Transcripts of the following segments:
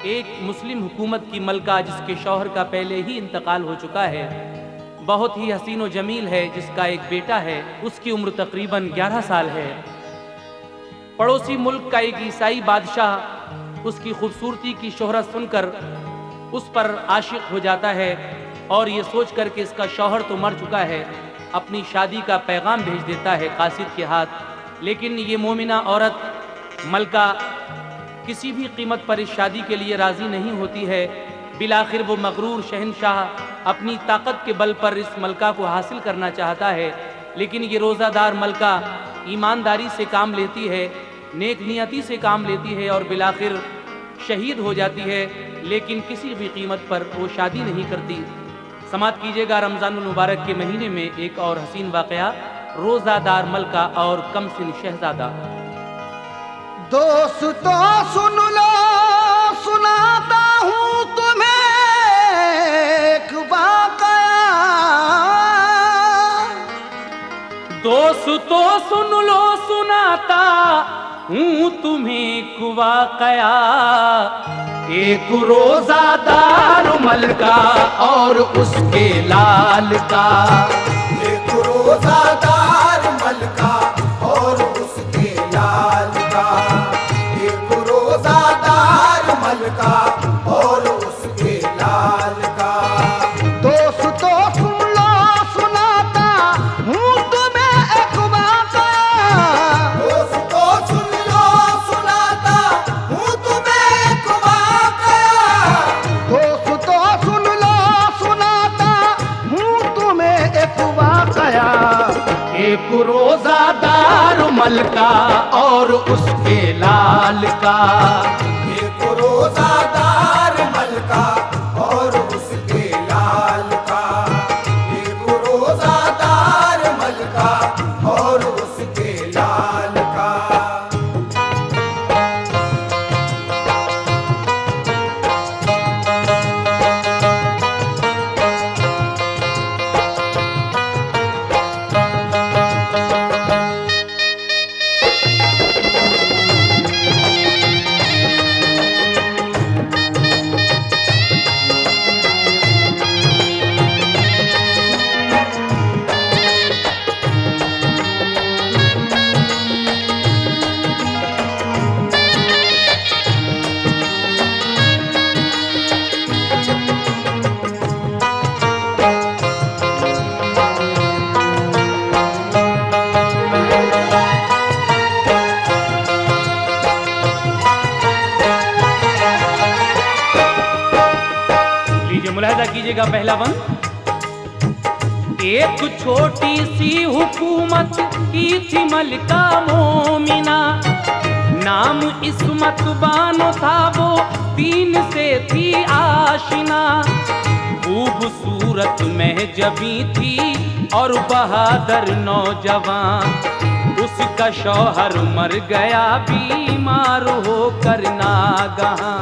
एक मुस्लिम हुकूमत की मलका जिसके शौहर का पहले ही इंतकाल हो चुका है, बहुत ही हसीन व जमील है, जिसका एक बेटा है, उसकी उम्र तकरीबन 11 साल है। पड़ोसी मुल्क का एक ईसाई बादशाह उसकी खूबसूरती की शोहरत सुनकर उस पर आशिक हो जाता है और ये सोच कर कि इसका शौहर तो मर चुका है, अपनी शादी का पैगाम भेज देता है कासिद के हाथ। लेकिन ये मोमिना औरत मलका किसी भी कीमत पर इस शादी के लिए राज़ी नहीं होती है। बिलाखिर वो मगरूर शहंशाह अपनी ताकत के बल पर इस मलका को हासिल करना चाहता है, लेकिन ये रोज़ादार मलका ईमानदारी से काम लेती है, नेक नियति से काम लेती है और बिलाखिर शहीद हो जाती है, लेकिन किसी भी कीमत पर वो शादी नहीं करती। समात कीजिएगा रमज़ानुल मुबारक के महीने में एक और हसीन वाक़या, रोज़ादार मलका और कमसिन शहज़ादा। दोस्तों सुन लो, सुनाता हूँ तुम्हें एक वाक़या। दोस्तों सुन लो, सुनाता हूँ तुम्हें एक वाक़या। एक रोज़ादार मलका और उसके लाल का। एक रोज़ादार मलका और उसके लाल का। एक रोज़ादार मलका और उसके लाल का। दोस्तों सुन लो, सुनाता हूँ तुम्हें एक वाक़या। दोस्तों सुन लो, सुनाता हूँ तुम्हें एक वाक़या। दोस्तों सुन लो, सुनाता हूँ तुम्हें एक वाक़या। एक रोज़ादार मलका और उसके लाल का। एक रोज़ादार मलका और उसके लाल का। एक रोज़ादार मलका और उसके लाल का। मुलाहिजा कीजिएगा पहला बंद। एक छोटी सी हुकूमत की थी मलका मोमिना, नाम इस्मत बानो था, वो दीन से थी आशिना। खूबसूरत महजबी थी और बहादुर नौजवान, उसका शौहर मर गया बीमार होकर नागहां।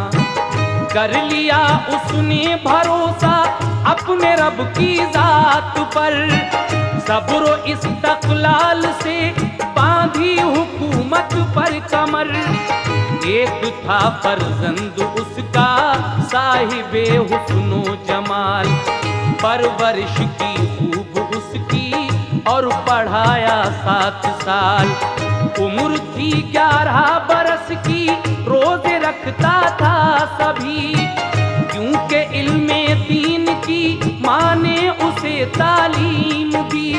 कर लिया उसने भरोसा अपने रब की जात पर, सब्र इस्तक़लाल से बांधी हुकूमत पर कमर। एक था फर्जंद उसका साहिबे हुस्नो जमाल, परवरिश की खूब उसकी और पढ़ाया 7 साल। उम्र थी 11 बरस की, रोजे रखता था सभी, क्योंकि इल्मे दीन की माँ ने उसे तालीम दी।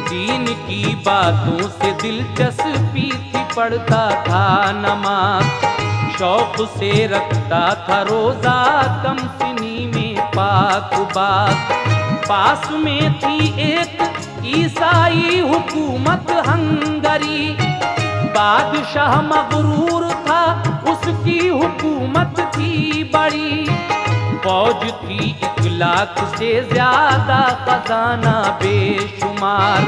दीन की बातों से दिलचस्पी थी, पढ़ता था नमाज, शौक से रखता था रोजा, कमसिनी में पाक बात। पास में थी एक ईसाई हुकूमत हंगरी, बादशाह मगरूर था, उसकी हुकूमत थी बड़ी। फौज थी 1 लाख से ज्यादा, खजाना बेशुमार,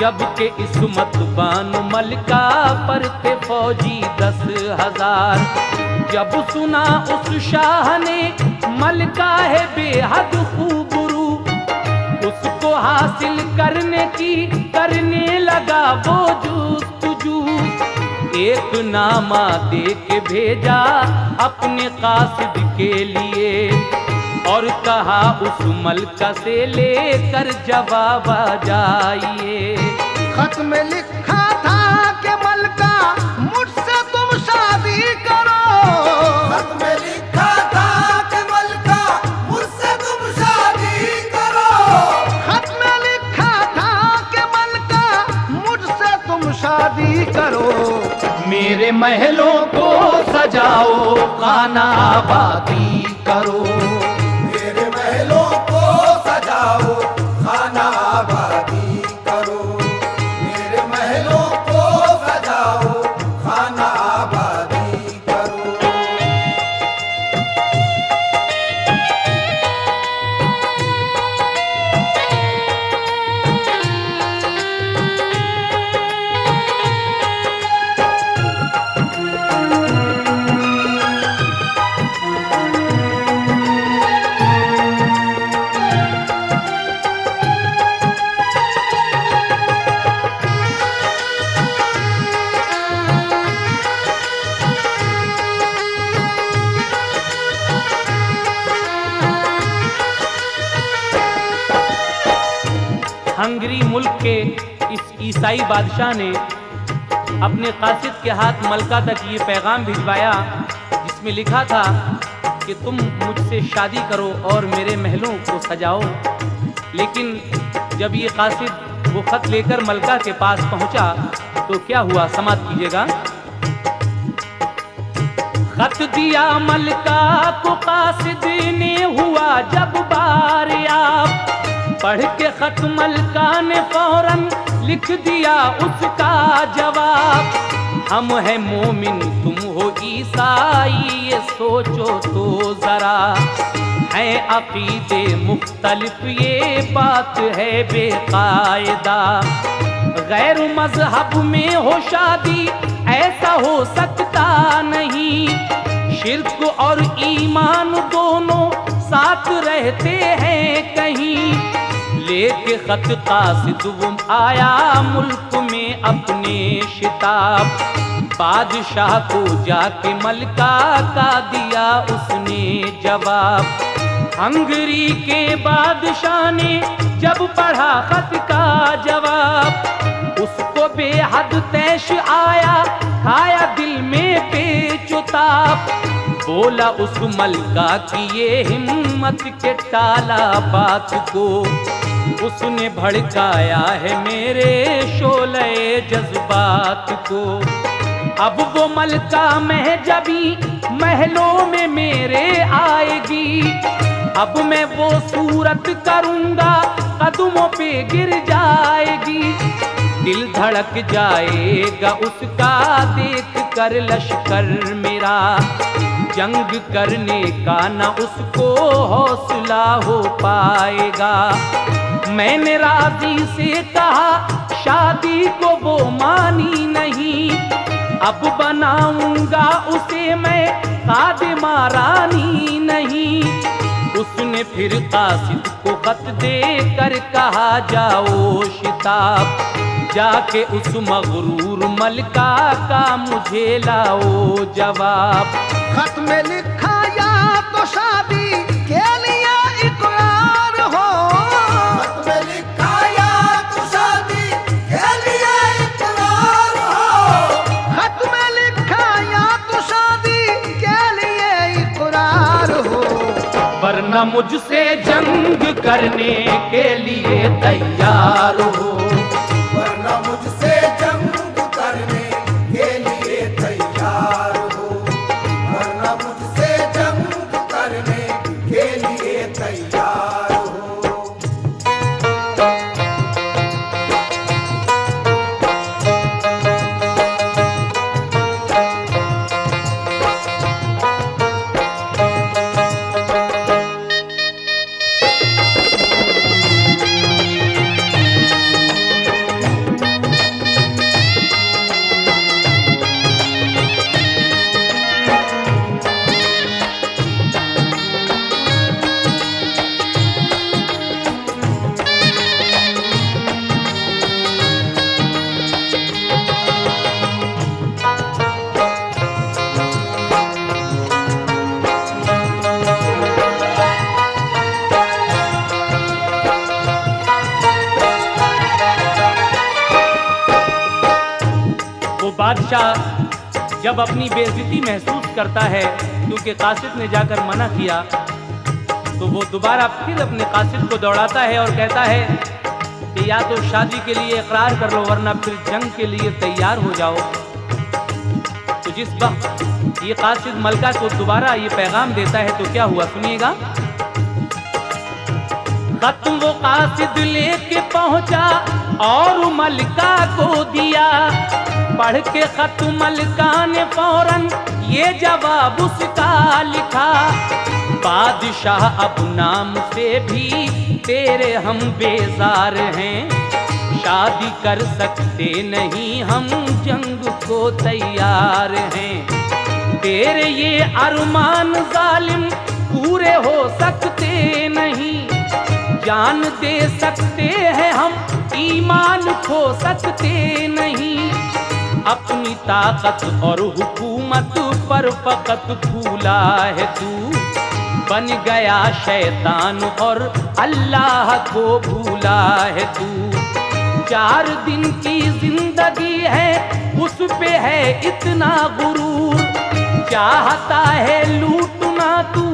जबकि इस्मत बानो मलका पर थे फौजी 10,000। जब सुना उस शाह ने मलका है बेहद खूबरू, उसको हासिल करने की करने लगा वो जुस्तजू। एक नामा दे के भेजा अपने कासिद के लिए और कहा उस मलका से लेकर जवाब आ जाइए। खत में लिखा था कि मलका मुझसे तुम शादी करो। खत में लिखा था कि मलका मुझसे तुम शादी करो। खत में लिखा था कि मलका मुझसे तुम शादी करो। मेरे महलों को सजाओ खाना आबादी करो। मेरे महलों को सजाओ खाना आबादी करो। मेरे महलों को सजाओ खाना आबादी करो। हंगरी मुल्क के इस ईसाई बादशाह ने अपने कासिद के हाथ मलका तक ये पैगाम भिजवाया जिसमें लिखा था कि तुम मुझसे शादी करो और मेरे महलों को सजाओ। लेकिन जब ये कासिद वो खत लेकर मलका के पास पहुंचा तो क्या हुआ, समाप्त कीजिएगा। खत दिया मलका को कासिद ने, हुआ जब बार आप पढ़ के खत मलका ने फौरन लिख दिया उसका जवाब। हम हैं मोमिन तुम हो ईसाई, ये सोचो तो जरा, है अकीदे मुख्तलिफ ये बात है बेकायदा। गैर मजहब में हो शादी ऐसा हो सकता नहीं, शिर्क और ईमान दोनों साथ रहते हैं कहीं। लेके खत कासिद वो आया मुल्क में अपने शिताब, बादशाह को जाके मलका का दिया उसने जवाब। हंगरी के बादशाह ने जब पढ़ा खत का जवाब, उसको बेहद तैश आया, खाया दिल में पेचुताप। बोला उस मलका की ये हिम्मत के टाला बात को, उसने भड़काया है मेरे शोले जज्बात को। अब वो मलका महजबी महलों में मेरे आएगी, अब मैं वो सूरत करूंगा कदमों पे गिर जाएगी। दिल धड़क जाएगा उसका देख कर लश्कर मेरा, जंग करने का न उसको हौसला हो पाएगा। मैंने राजी से कहा शादी को वो मानी नहीं, अब बनाऊंगा उसे मैं खादिमा रानी नहीं। उसने फिर कासिद को खत दे कर कहा जाओ शिताब, जाके उस मगरूर मलका का मुझे लाओ जवाब। खत में लिखा या तो शादी के लिए इकरार हो। खत में लिखा या तो शादी के लिए इकरार हो। खत में लिखा या तो शादी के लिए इकरार हो। वरना मुझसे जंग करने के लिए तैयार हो। वरना मुझसे जंग करने के लिए तैयार हो। वरना मुझसे जंग करने के लिए तैयार हो। बादशाह जब अपनी बेइज्जती महसूस करता है, क्योंकि कासिद ने जाकर मना किया, तो वो दोबारा फिर अपने कासिद को दौड़ाता है और कहता है कि या तो शादी के लिए इकरार कर लो, वरना फिर जंग के लिए तैयार हो जाओ। तो जिस वक्त ये कासिद मलका को दोबारा ये पैगाम देता है तो क्या हुआ, सुनिएगा। खत वो कासिद लेके पहुंचा और मलका को दिया, पढ़ के खत मलका ने फौरन ये जवाब उसका लिखा। बादशाह अब नाम से भी तेरे हम बेजार हैं, शादी कर सकते नहीं हम जंग को तैयार हैं। तेरे ये अरमान जालिम पूरे हो सकते नहीं, जान दे सकते हैं हम ईमान खो सकते नहीं। अपनी ताकत और हुकूमत पर फकत भूला है तू, बन गया शैतान और अल्लाह को भूला है तू। 4 दिन की जिंदगी है उस पे है इतना गुरूर, चाहता है लूटना तू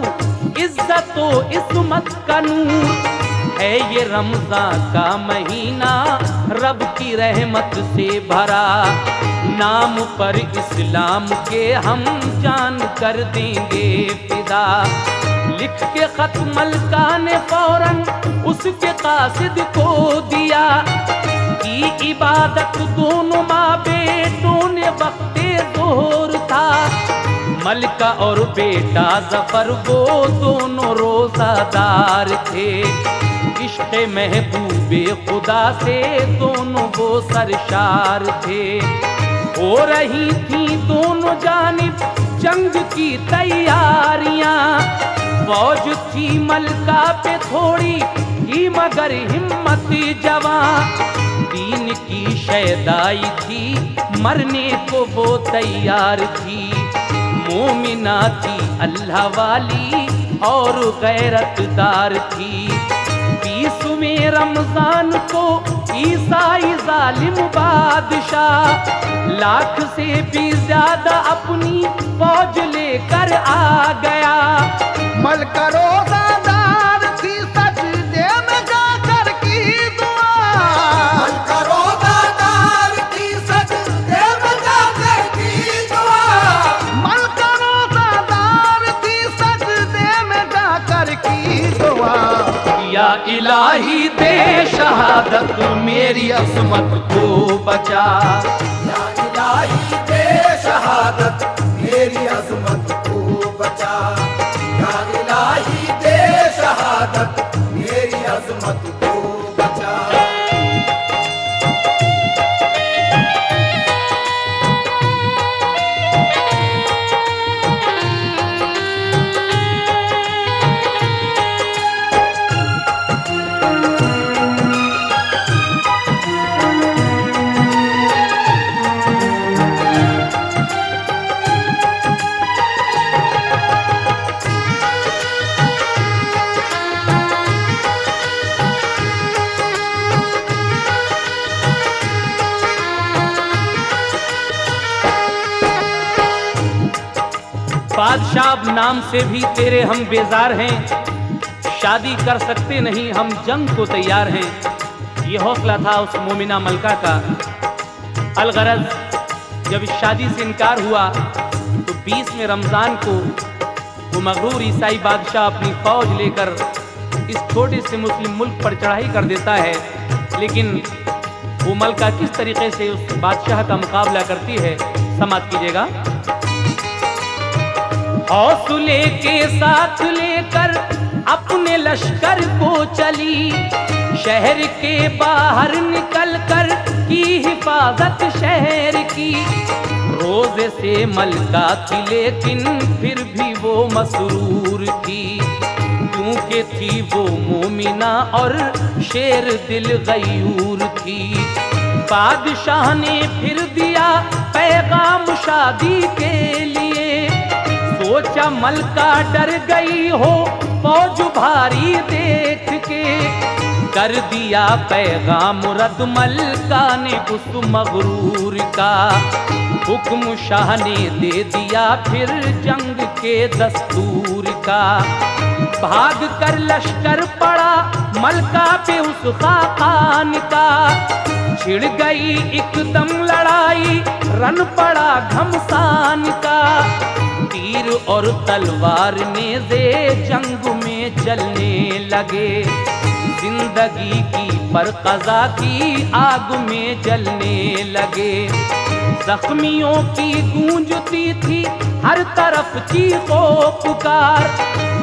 इज्जत तो इस्मत का नूर। है ये रमजान का महीना रब की रहमत से भरा, नाम पर इस्लाम के हम जान कर देंगे फिदा। लिख के खत मलका ने फौरन उसके कासिद को दिया, की इबादत दोनों माँ बेटों ने वक्ते ज़ोहर था। मलका और बेटा जफर वो दोनों रोजादार थे, इश्क़ महबूबे खुदा से दोनों वो सरशार थे। हो रही थी दोनों जानिब जंग की तैयारियां, फौज थी मलका पे थोड़ी ही मगर हिम्मत जवां। दीन की शैदाई थी मरने को वो तैयार थी, मोमिना थी अल्लाह वाली और गैरतदार थी। 20वें रमजान को ईसाई जालिम बादशाह लाख से भी ज्यादा अपनी फौज लेकर आ गया। मलका रोज़ादार थी सजदे में जाकर की दुआ, मलका रोज़ादार थी सजदे में जाकर की दुआ। मलका रोज़ादार थी सजदे में जाकर की दुआ। या इलाही दे शहादत मेरी अज़मत को बचा, या इलाही दे शहादत मेरी अज़मत को बचा। या इलाही दे शहादत मेरी अज़मत को बचा। बादशाह नाम से भी तेरे हम बेजार हैं, शादी कर सकते नहीं हम जंग को तैयार हैं। ये हौसला था उस मोमिना मलका का। अलगरज जब इस शादी से इनकार हुआ तो 20वें रमज़ान को वो मगरूर ईसाई बादशाह अपनी फौज लेकर इस छोटे से मुस्लिम मुल्क पर चढ़ाई कर देता है। लेकिन वो मलका किस तरीके से उस बादशाह का मुकाबला करती है, समाप्त कीजिएगा। हौसले के साथ लेकर अपने लश्कर को चली, शहर के बाहर निकल कर की हिफाजत शहर की। रोजे से मलका थी लेकिन फिर भी वो मसरूर थी, क्योंकि थी वो मोमिना और शेर दिल गयूर थी। बादशाह ने फिर दिया पैगाम शादी के लिए, सोचा मलका डर गई हो फौज भारी देख के। कर दिया पैगाम रद्द मलका ने उस मगरूर का, हुक्म शाह ने दे दिया फिर जंग के दस्तूर का। भाग कर लश्कर पड़ा मलका पे उस खाकान का। छिड़ गई एकदम लड़ाई रन पड़ा घमसान का। तीर और तलवार नेज़े जंग में चलने लगे। जिंदगी की पर कज़ा की आग में जलने लगे। जख्मियों की गूंजती थी हर तरफ चीखो पुकार।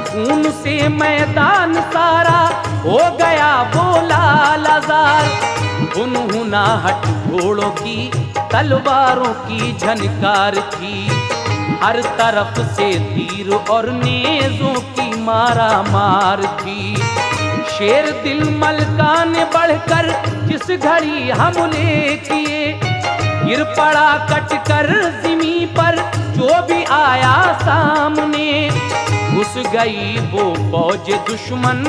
खून से मैदान सारा हो गया वो लालाजार। हुनहुनाहट घोड़ों की तलवारों की झनकार थी। हर तरफ से तीर और नेज़ों की मारा मार थी। शेर दिल मलका ने बढ़कर जिस घड़ी हमले किए। गिर पड़ा कट कर ज़मीं पर जो भी आया सामने। घुस गई वो फौज दुश्मन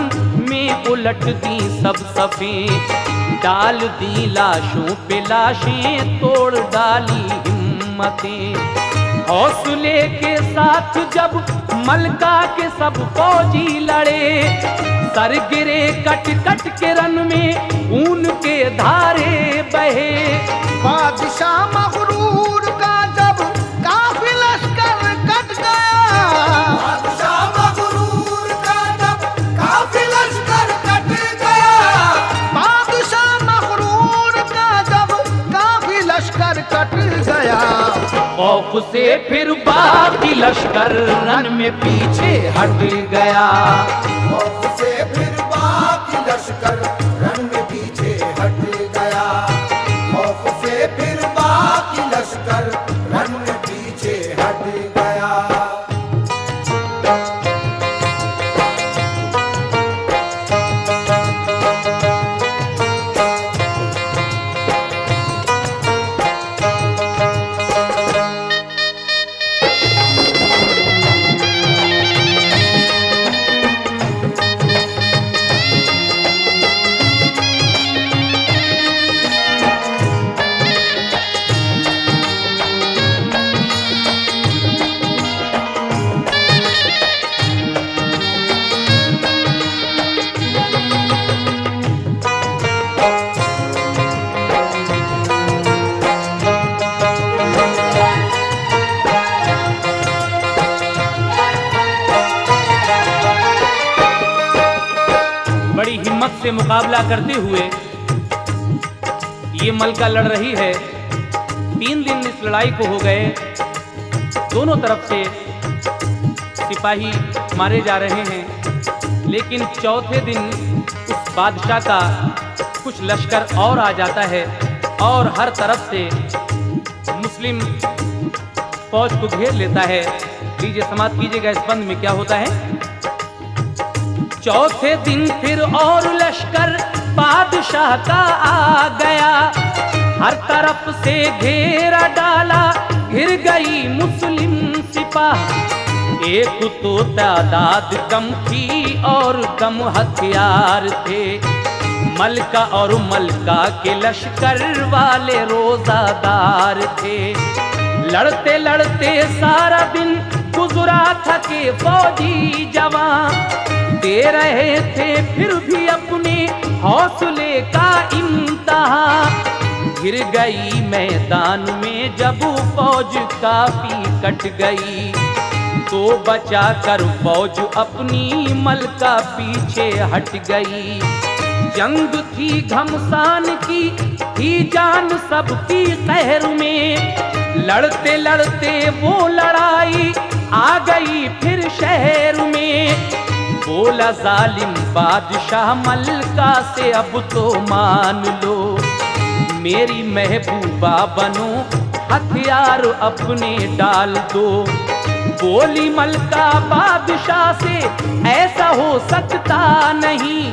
में उलट दी सब सफ़ें। डाल दी लाशों पे लाशें तोड़ डाली हिम्मतें। हौसले के साथ जब मलका के सब फौजी लड़े। सर गिरे कट कट के रन में खून के धारे बहे। बादशाह मगरूर का जब काफी लश्कर कट गया। बादशाह मगरूर का जब काफी लश्कर कट गया। बादशाह मगरूर का जब काफी लश्कर कट गया। खौफ से फिर बाकी लश्कर रन में पीछे हट गया। खौफ से फिर बाकी लश्कर रन में पीछे हट गया। खौफ से फिर बाकी लश्कर रन में पीछे हट गया। बड़ी हिम्मत से मुकाबला करते हुए ये मलका लड़ रही है। 3 दिन इस लड़ाई को हो गए। दोनों तरफ से सिपाही मारे जा रहे हैं। लेकिन चौथे दिन उस बादशाह का कुछ लश्कर और आ जाता है और हर तरफ से मुस्लिम फौज को घेर लेता है। लीजिए समाप्त कीजिएगा इस बंद में क्या होता है। चौथे दिन फिर और लश्कर बादशाह का आ गया। हर तरफ से घेरा डाला घिर गई मुस्लिम सिपाह। एक तो तादाद कम थी और कम हथियार थे। मलका और मलका के लश्कर वाले रोजादार थे। लड़ते लड़ते सारा दिन गुजरा थके फौजी जवान। दे रहे थे फिर भी अपने हौसले का इम्तिहान। गिर गई मैदान में जब फौज काफी कट गई। तो बचा कर फौज अपनी मलका पीछे हट गई। जंग थी घमसान की थी जान सबकी कहर में। लड़ते लड़ते वो लड़ाई आ गई फिर शहर में। बोला जालिम बादशाह मलका से अब तो मान लो। मेरी महबूबा बनो हथियार अपने डाल दो। बोली मलका बादशाह से ऐसा हो सकता नहीं।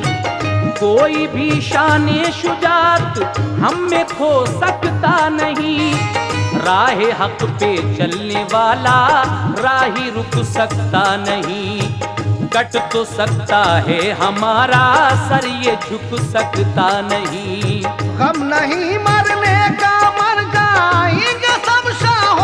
कोई भी शाने शुजात हम में खो सकता नहीं। राह हक पे चलने वाला राही रुक सकता नहीं। कट तो सकता है हमारा सर ये झुक सकता नहीं। गम नहीं मरने का मर जाएंगे सब शाह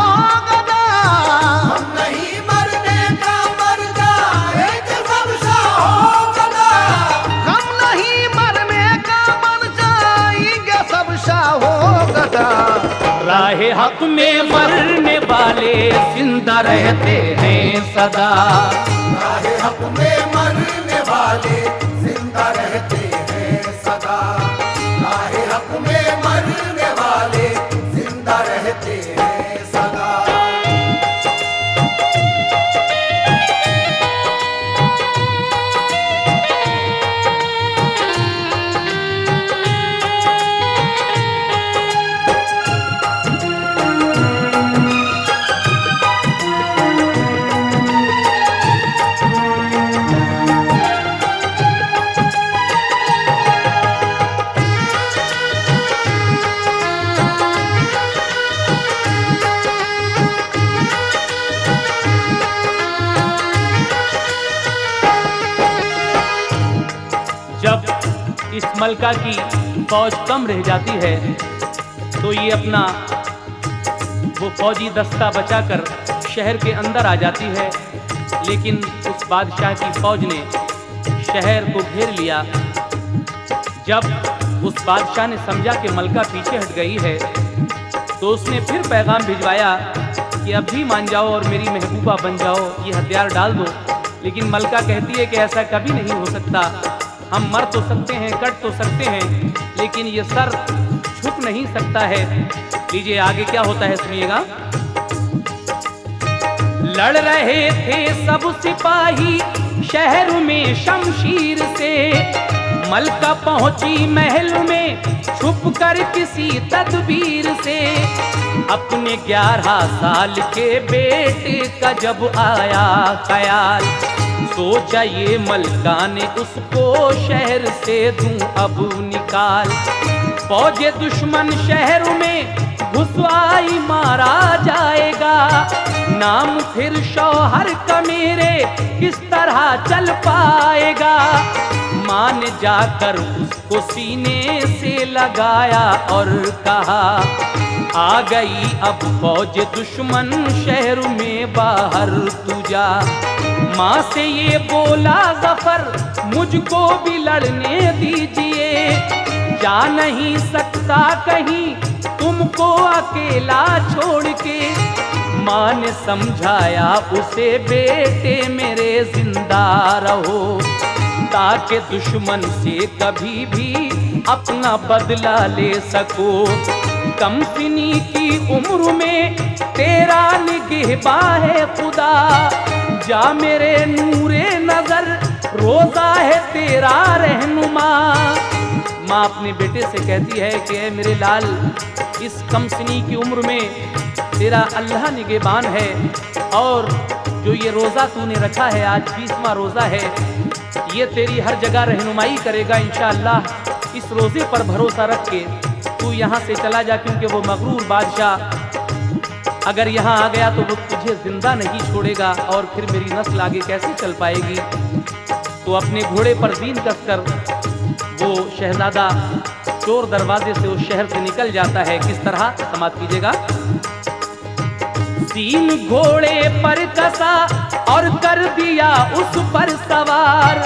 राहे हक में मरने वाले जिंदा रहते हैं सदा। राहे हक में मरने वाले जिंदा रहते हैं सदा। राहे हक में मरने वाले जिंदा रहते हैं सदा। जब इस मलका की फौज कम रह जाती है तो ये अपना वो फौजी दस्ता बचाकर शहर के अंदर आ जाती है, लेकिन उस बादशाह की फौज ने शहर को घेर लिया। जब उस बादशाह ने समझा कि मलका पीछे हट गई है तो उसने फिर पैगाम भिजवाया कि अब भी मान जाओ और मेरी महबूबा बन जाओ, ये हथियार डाल दो। लेकिन मलका कहती है कि ऐसा कभी नहीं हो सकता, हम मर तो सकते हैं, कट तो सकते हैं, लेकिन ये सर झुक नहीं सकता है। लीजिए आगे क्या होता है सुनिएगा। लड़ रहे थे सब सिपाही शहर में शमशीर से, मलका पहुंची महल में छुप कर किसी तदबीर से। अपने 11 साल के बेटे का जब आया ख्याल, सोचा ये मलका ने उसको शहर से दूं अब निकाल। फौजे दुश्मन शहर में घुस आई मारा जाएगा, नाम फिर शौहर का मेरे किस तरह चल पाएगा। मां ने जाकर उसको सीने से लगाया और कहा, आ गई अब फौज दुश्मन शहर में बाहर तू जा। माँ से ये बोला ज़फ़र मुझको भी लड़ने दीजिए, जा नहीं सकता कहीं तुमको अकेला छोड़ के। माँ ने समझाया उसे, बेटे मेरे जिंदा रहो, ताकि दुश्मन से कभी भी अपना बदला ले सको। कम सिनी की उम्र में तेरा निगहबान है खुदा, जा मेरे नूरे नजर रोजा है तेरा रहनुमा। माँ अपने बेटे से कहती है कि ऐ मेरे लाल, इस कम सिनी की उम्र में तेरा अल्लाह निगहबान है, और जो ये रोज़ा तूने रखा है, आज 20वां रोज़ा है, ये तेरी हर जगह रहनुमाई करेगा इंशाअल्लाह। इस रोज़े पर भरोसा रख के तू यहाँ से चला जा, क्योंकि वो मगरूर बादशाह अगर यहाँ आ गया तो वो तुझे जिंदा नहीं छोड़ेगा, और फिर मेरी नस्ल आगे कैसे चल पाएगी। तो अपने घोड़े पर दीन कसकर वो शहजादा चोर दरवाजे से उस शहर से निकल जाता है। किस तरह समाप्त कीजिएगा। सीन घोड़े पर कसा और कर दिया उस पर सवार,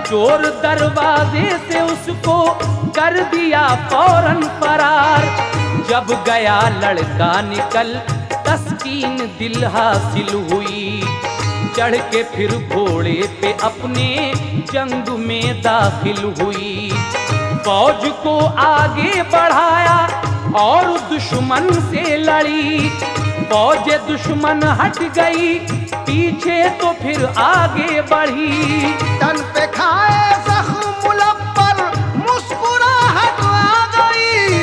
चोर दरवाजे से उसको कर दिया फौरन फरार। जब गया लड़का निकल तस्कीन दिल हासिल हुई, चढ़ के फिर घोड़े पे अपने जंग में दाखिल हुई। फौज को आगे बढ़ाया और दुश्मन से लड़ी, फौज दुश्मन हट गई पीछे तो फिर आगे बढ़ी। तन पे खाए जख्म मुलब्बर मुस्कुराहट आ गई,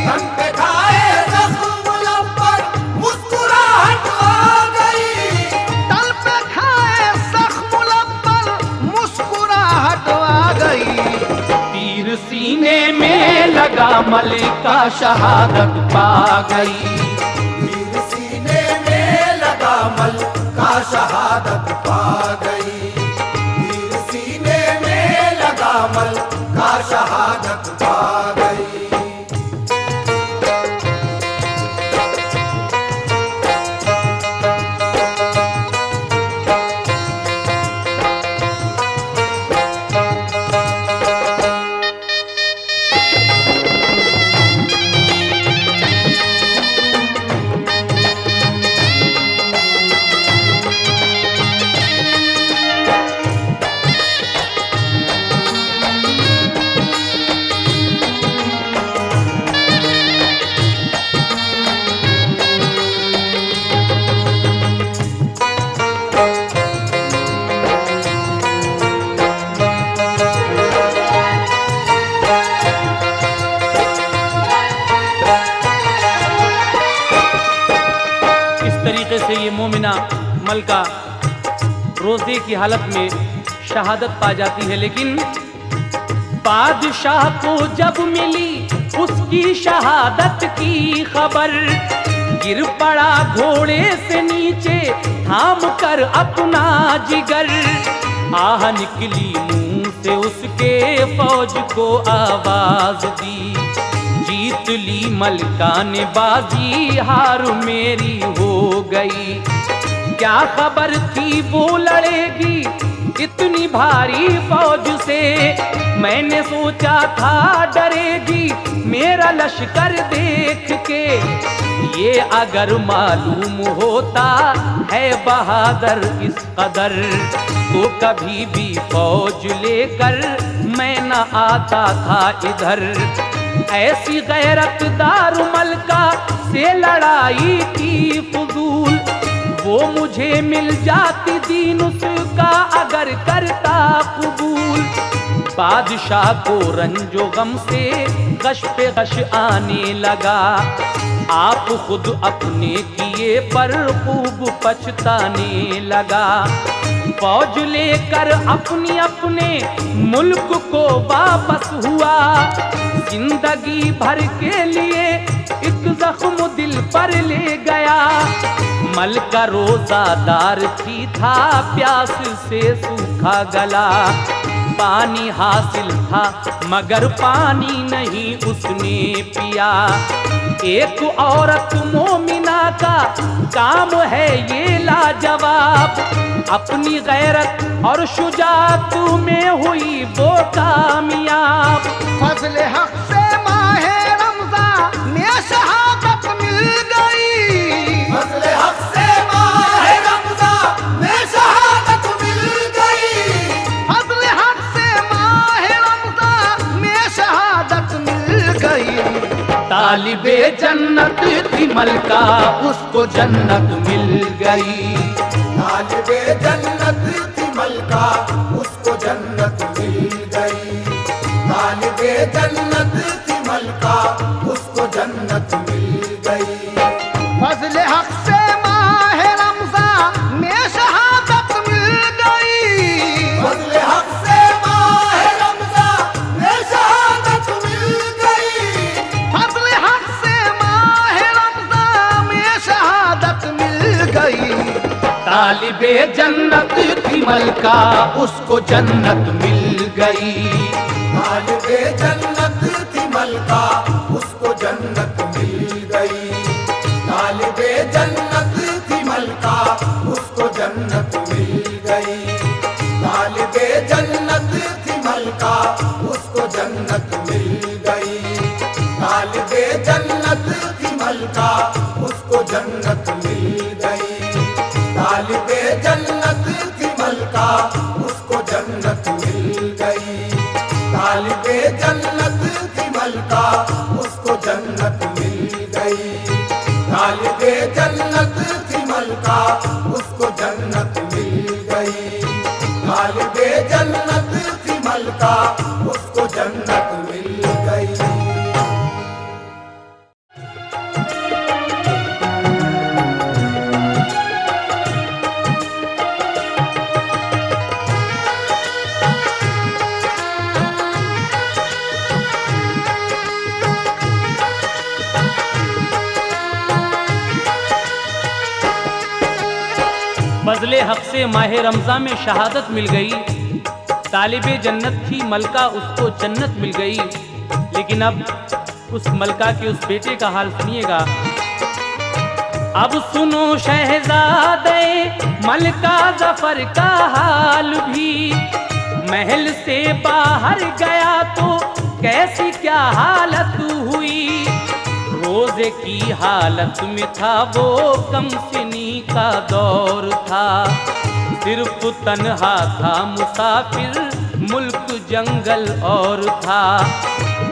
तन पे खाए जख्म मुलब्बर मुस्कुराहट आ गई। तन पे खाए जख्म मुलब्बर मुस्कुराहट आ गई। तीर सीने में लगा मलिका शहादत पा गई, तीर सीने में लगा मलका शहादत पा गई। तीर सीने में लगा मलका शहादत पा गई। से ये मोमिना मलका रोजे की हालत में शहादत पा जाती है। लेकिन बादशाह को जब मिली उसकी शहादत की खबर, गिर पड़ा घोड़े से नीचे थाम कर अपना जिगर। आह निकली मुंह से उसके, फौज को आवाज दी, जीत ली मलका ने बाजी, हार मेरी हो गई। क्या खबर थी वो लड़ेगी इतनी भारी फौज से, मैंने सोचा था डरेगी मेरा लश्कर देख के। ये अगर मालूम होता है बहादुर इस कदर, तो कभी भी फौज लेकर मैं न आता था इधर। ऐसी गैरतदार मलका से लड़ाई की फजूल, वो मुझे मिल जाती दीन उसका अगर करता कबूल। बादशाह को रंजो गम से गश पे गश आने लगा, आप खुद अपने किए पर खूब पछताने लगा। फौज लेकर अपनी अपने मुल्क को वापस हुआ, जिंदगी भर के लिए एक जख्म दिल पर ले गया। मलका रोजादार थी, था प्यास से सूखा गला, पानी हासिल था मगर पानी नहीं उसने पिया। एक औरत मोमिना का काम है ये लाजवाब, अपनी गैरत और शुजाअत में हुई वो कामयाब। फजले हक से माहे रमजान में शहादत मिल गई, फजले हक से माहे रमजान में शहादत मिल गई, फजले हक से माहे रमजान में शहादत मिल गई। तालिबे जन्नत थी मलका, उसको जन्नत मिल गई। तालिबे जन्नत थी मलका, उसको जन्नत मिल गई। तालिबे जन्नत थी मलका, उसको जन्नत मिल गई। फजले हक से माहे रमजान में शहादत मिल गई, फजले हक से माहे रमजान में शहादत मिल गई। फजले हक से माहे रमजान में शहादत मिल गई। तालिबे जन्नत थी मलका, उसको जन्नत मिल गई। तालिबे जन्नत थी मलका, उसको जन्नत मिल गई। तालिबे जन्नत थी मलका, उसको जन्नत मिल गई। तालिबे जन्नत थी मलका, उसको जन्नत मिल गई। तालिबे जन्नत थी मलका, उसको जन्नत मिल गई। तालिबे जन्नत थी मलका, उसको जन्नत मिल गई। तालिबे जन्नत थी मलका, उसको जन्नत मिल गई। तालिबे जन्नत थी मलका, उसको जन्नत मिल गई। तालिबे जन्नत थी मलका, उसको जन्नत मिल गई। फजले हक से माहे रमजान में शहादत मिल गई। तालिबे जन्नत थी मलका, उसको जन्नत मिल गई। लेकिन अब उस मलका के उस बेटे का हाल सुनिएगा। अब सुनो शहजादे मलका जफर का हाल भी, महल से बाहर गया तो कैसी क्या हालत हुई। रोजे की हालत में था वो, कमसिनी का दौर था। सिर्फ तन्हा था मुसाफिर, मुल्क जंगल और था।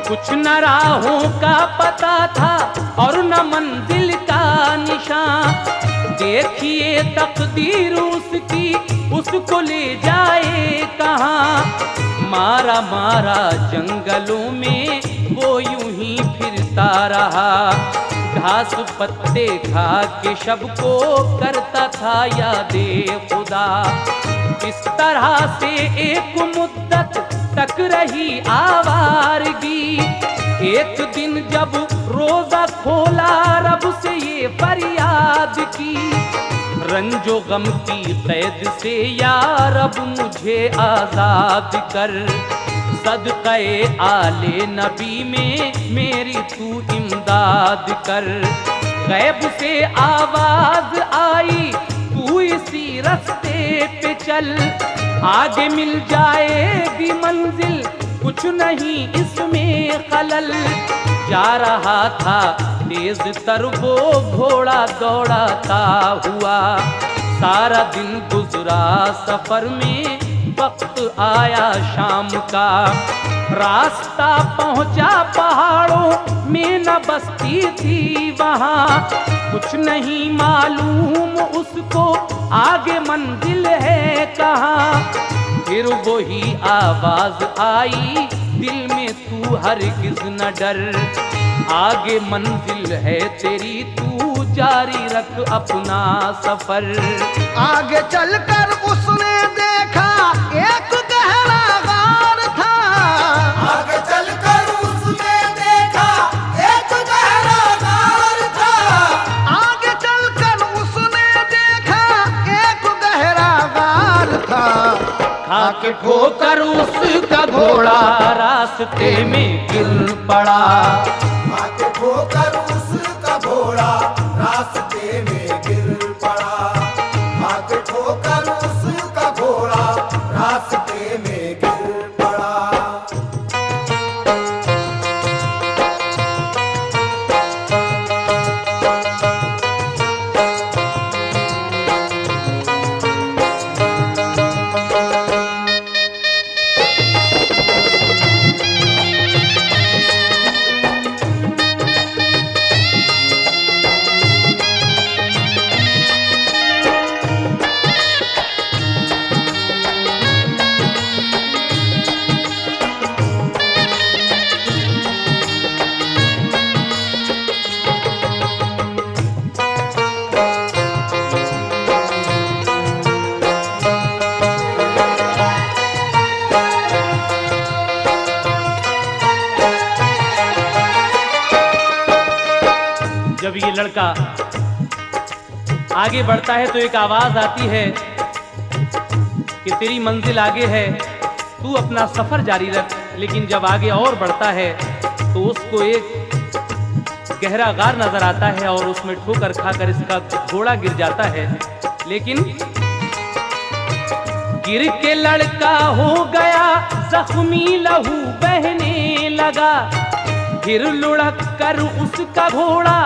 कुछ न राहों का पता था और न मंजिल का निशान। देखिए तकदीर उसकी, उसको ले जाए कहाँ। मारा मारा जंगलों में वो यूं ही फिरता रहा, घास पत्ते खा के शब को करता था यादे खुदा। इस तरह से एक मुद्दत तक रही आवारगी। एक दिन जब रोजा खोला रब से ये फरियाद की, रंजो गम की कैद से या रब मुझे आजाद कर। सदक़े आले नबी में मेरी तू इमदाद कर। गैब से आवाज आई तू इसी रास्ते पे चल, आगे मिल जाएगी मंजिल कुछ नहीं इसमें खलल। जा रहा था तेज तर वो घोड़ा दौड़ाता हुआ, सारा दिन गुजरा सफर में वक्त आया शाम का। रास्ता पहुंचा पहाड़ों में न बस्ती थी वहां, कुछ नहीं मालूम उसको आगे मंजिल है कहाँ। फिर वही आवाज आई दिल में तू हरगिज न डर, आगे मंजिल है तेरी तू जारी रख अपना सफर। आगे चलकर उसने देखा एक गहरा गार था। आगे चलकर उसने देखा एक गहरा गार था। आगे चलकर उसने देखा एक गहरा गार था। खाके ठोकर उसका घोड़ा रास्ते में गिर पड़ा। आगे ठोकर उसका घोड़ा रास्ते में गिर पड़ा। आगे ठोकर उसका घोड़ा रास्ते में गिर पड़ा। जब ये लड़का आगे बढ़ता है तो एक आवाज आती है कि तेरी मंजिल आगे है, तू अपना सफर जारी रख। लेकिन जब आगे और बढ़ता है तो उसको एक गहरा गार नजर आता है और उसमें ठोकर खाकर इसका घोड़ा गिर जाता है। लेकिन गिर के लड़का हो गया जख्मी, लहू बहने लगा। फिर लुढ़क कर उसका घोड़ा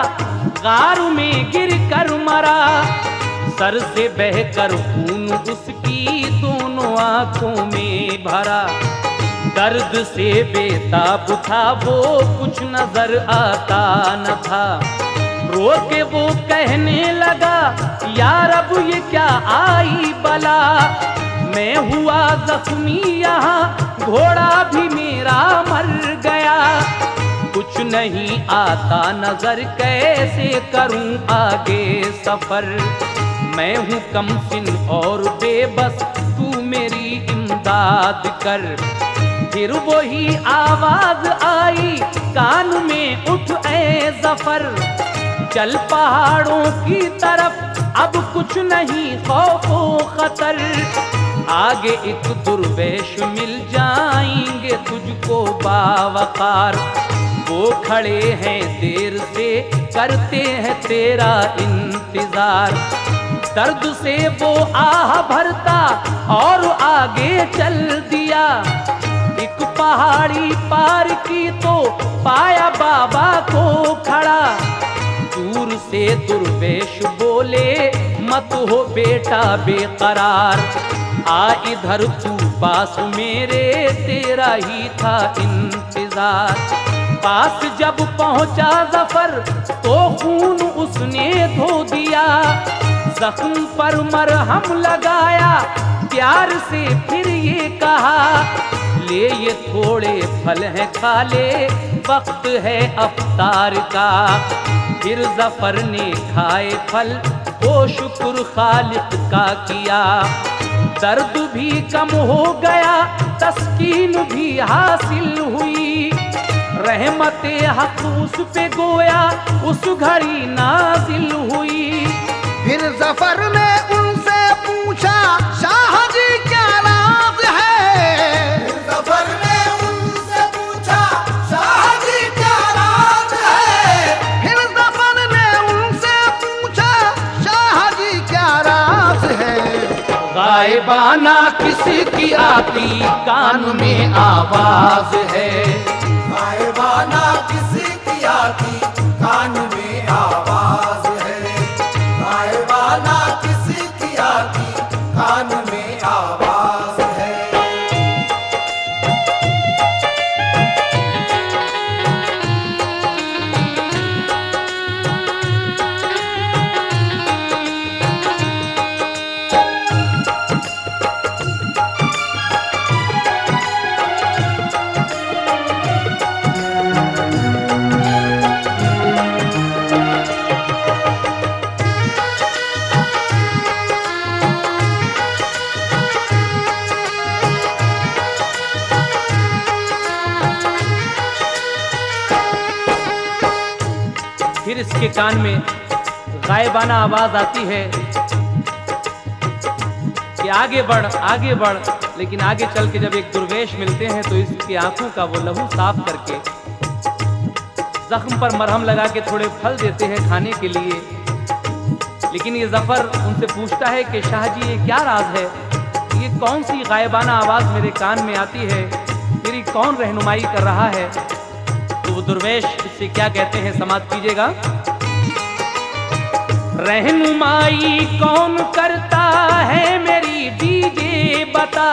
गार में गिर कर मरा। सर से बहकर खून उसकी दोनों आंखों में भरा। दर्द से बेताब था वो कुछ नजर आता न था। रो के वो कहने लगा यार अब ये क्या आई बला। मैं हुआ जख्मी यहाँ, घोड़ा भी मेरा मर गया। कुछ नहीं आता नजर कैसे करूं आगे सफर। मैं हूँ कमसिन और बेबस, तू मेरी इमदाद कर। फिर वही आवाज आई कान में उठ ए जफर। चल पहाड़ों की तरफ अब कुछ नहीं खौफो खतर। आगे एक दुर्वेश मिल जाएंगे तुझको बावकार। वो खड़े हैं देर से करते हैं तेरा इंतजार। दर्द से वो आह भरता और आगे चल दिया। एक पहाड़ी पार की तो पाया बाबा को खड़ा। दूर से दुर्वेश बोले मत हो बेटा बेकरार। आ इधर तू पास मेरे, तेरा ही था इंतजार। पास जब पहुंचा जफर तो खून उसने धो दिया। जख्म पर मरहम लगाया प्यार से, फिर ये कहा ले ये थोड़े फल हैं खा ले, वक्त है अफ्तार का। फिर जफर ने खाए फल, वो शुक्र खालिक का किया। दर्द भी कम हो गया, तस्कीन भी हासिल हुई। रहमते हक उस पे गोया उस घड़ी नाजिल हुई। फिर जफर ने उनसे पूछा, शाह जी क्या राज है? जफर ने उनसे पूछा, शाह जी क्या राज है? फिर जफर ने उनसे पूछा, शाह जी क्या राज है? गायबाना किसी की आती कान में आवाज है। गायबाना किसी की आती कान में आवाज है। गायबाना किसी की आती कान में आवाज है। फिर इसके कान में गायबाना आवाज आती है कि आगे बढ़ आगे बढ़। लेकिन आगे चल के जब एक दुर्वेश मिलते हैं तो इसकी आंखों का वो लहू साफ करके जख्म पर मरहम लगा के थोड़े फल देते हैं खाने के लिए। लेकिन ये जफर उनसे पूछता है कि शाह जी ये क्या राज है? ये कौन सी गायबाना आवाज मेरे कान में आती है? मेरी कौन रहनुमाई कर रहा है? तो वो दुर्वेश इससे क्या कहते हैं, समाप्त कीजिएगा। रहनुमाई कौन करता है मेरी दीजिए बता,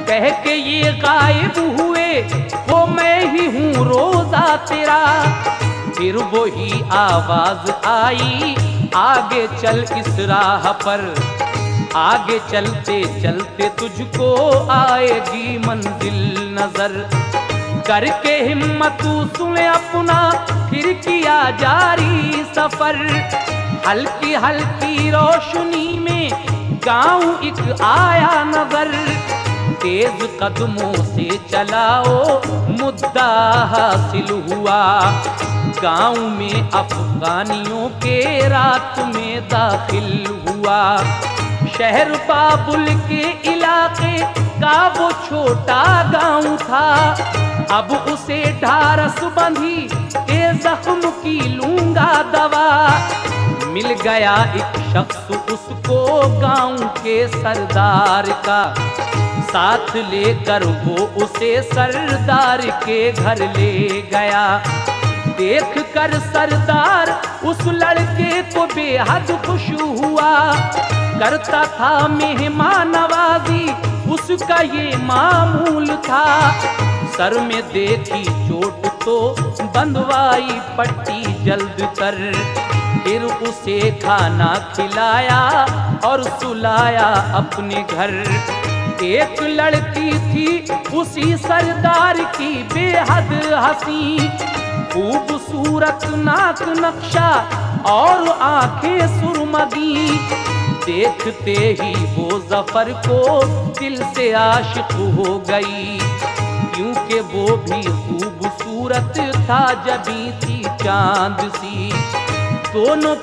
कह के ये गायब हुए वो मैं ही हूँ रोजा तेरा। फिर वही आवाज आई, आगे चल इस राह पर, आगे चलते चलते तुझको आएगी मंजिल नजर। करके हिम्मत सुन अपना फिर किया जारी सफर। हल्की हल्की रोशनी में गांव एक आया नजर। तेज कदमों से चलाओ मुद्दा हासिल हुआ। गांव में अफगानियों के रात में दाखिल हुआ। शहर बाबुल के इलाके का वो छोटा गांव था। अब उसे ढारस बंधी के जख्म की लूंगा दवा। मिल गया एक शख्स उसको गांव के सरदार का, साथ लेकर वो उसे सरदार के घर ले गया। देख कर सरदार उस लड़के को बेहद खुश हुआ। करता था मेहमान नवाजी उसका ये मामूल था। सर में देखी चोट तो बंधवाई पट्टी जल्द कर। फिर उसे खाना खिलाया और सुलाया अपने घर। एक लड़की थी उसी सरदार की बेहद हंसी, खूबसूरत नाक नक्शा और आंखें सुरमदी। देखते ही वो जफर को दिल से आशिक हो गई, क्योंकि वो भी खूबसूरत था जबी थी चांद सी। दोनों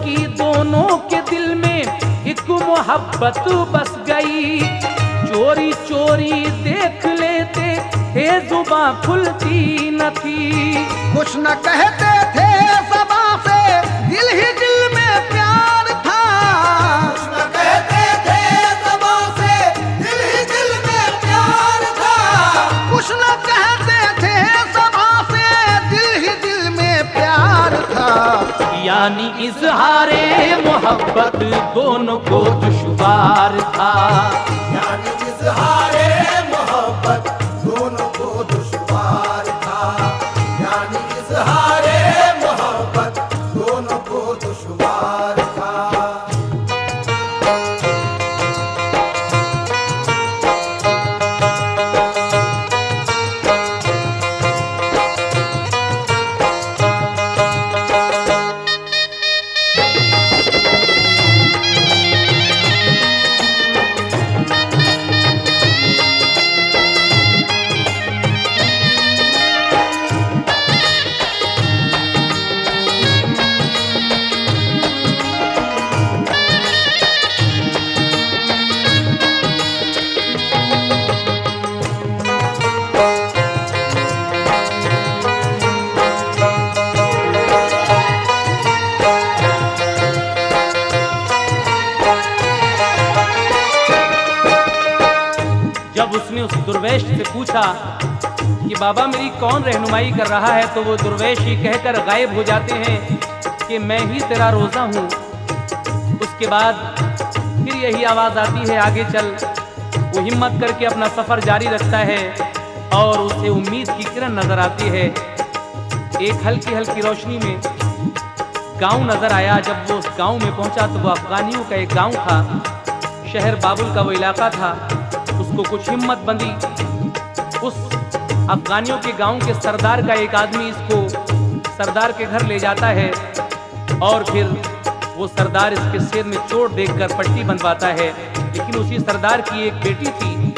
के दिल में एक मोहब्बत बस गई। चोरी चोरी देख लेते थे जुबां खुलती न थी। कुछ न कहते थे ज़बां से दिल ही दिल में प्यार था। कुछ न कहते थे ज़बां से दिल ही दिल में प्यार था। कुछ न कहते थे ज़बां से दिल ही दिल में प्यार था। यानी इजहारे मोहब्बत दोनों को दुश्वार था। यानी इज़हारे मोहब्बत दोनों को दुश्वार था। यानी इज़हारे मोहब्बत दोनों को दुश्वार था। उसने उस दुर्वेश से पूछा कि बाबा मेरी कौन रहनुमाई कर रहा है, तो वो दुर्वेश ही कहकर गायब हो जाते हैं कि मैं ही तेरा रोज़ा हूँ। उसके बाद फिर यही आवाज़ आती है आगे चल। वो हिम्मत करके अपना सफ़र जारी रखता है और उसे उम्मीद की किरण नज़र आती है। एक हल्की हल्की रोशनी में गांव नज़र आया। जब वो उस गांव में पहुंचा तो वो अफगानियों का एक गांव था। शहर बाबुल का वो इलाका था। उसको कुछ हिम्मत बंधी। उस अफगानियों के गांव के सरदार का एक आदमी इसको सरदार के घर ले जाता है और फिर वो सरदार इसके सिर में चोट देखकर पट्टी बंधवाता है। लेकिन उसी सरदार की एक बेटी थी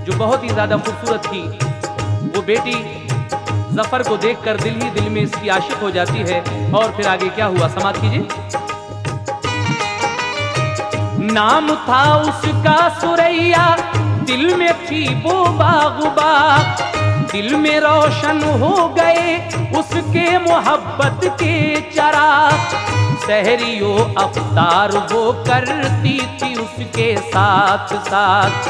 जो बहुत ही ज़्यादा खूबसूरत थी। वो बेटी जफर को देखकर दिल ही दिल में इसकी आशिक हो जाती है। और फिर आगे क्या हुआ समाप्त कीजिए। नाम था उसका सुरैया, दिल में थी वो बागुबा, दिल में रोशन हो गए उसके मोहब्बत के चराग। सहरियो अफ्तार वो करती थी उसके साथ साथ,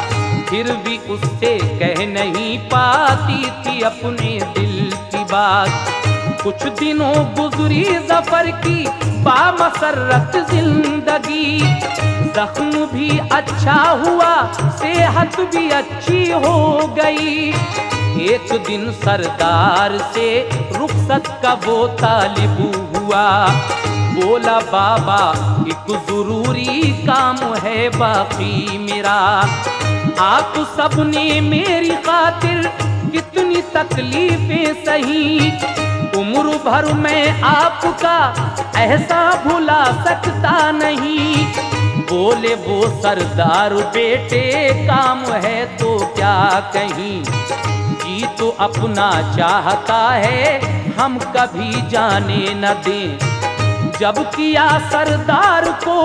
फिर भी उससे कह नहीं पाती थी अपने दिल की बात। कुछ दिनों गुजरी जफर की बामसरत जिंदगी, जख्म भी अच्छा हुआ सेहत भी अच्छी हो गई। एक दिन सरदार से रुखसत का वो तालिब हुआ, बोला बाबा एक जरूरी काम है बाकी मेरा। आप सबने मेरी खातिर कितनी तकलीफें सही, उम्र भर मैं आपका ऐसा भुला सकता नहीं। बोले वो सरदार बेटे काम है तो क्या कहीं, जी तो अपना चाहता है हम कभी जाने न दें। जब किया सरदार को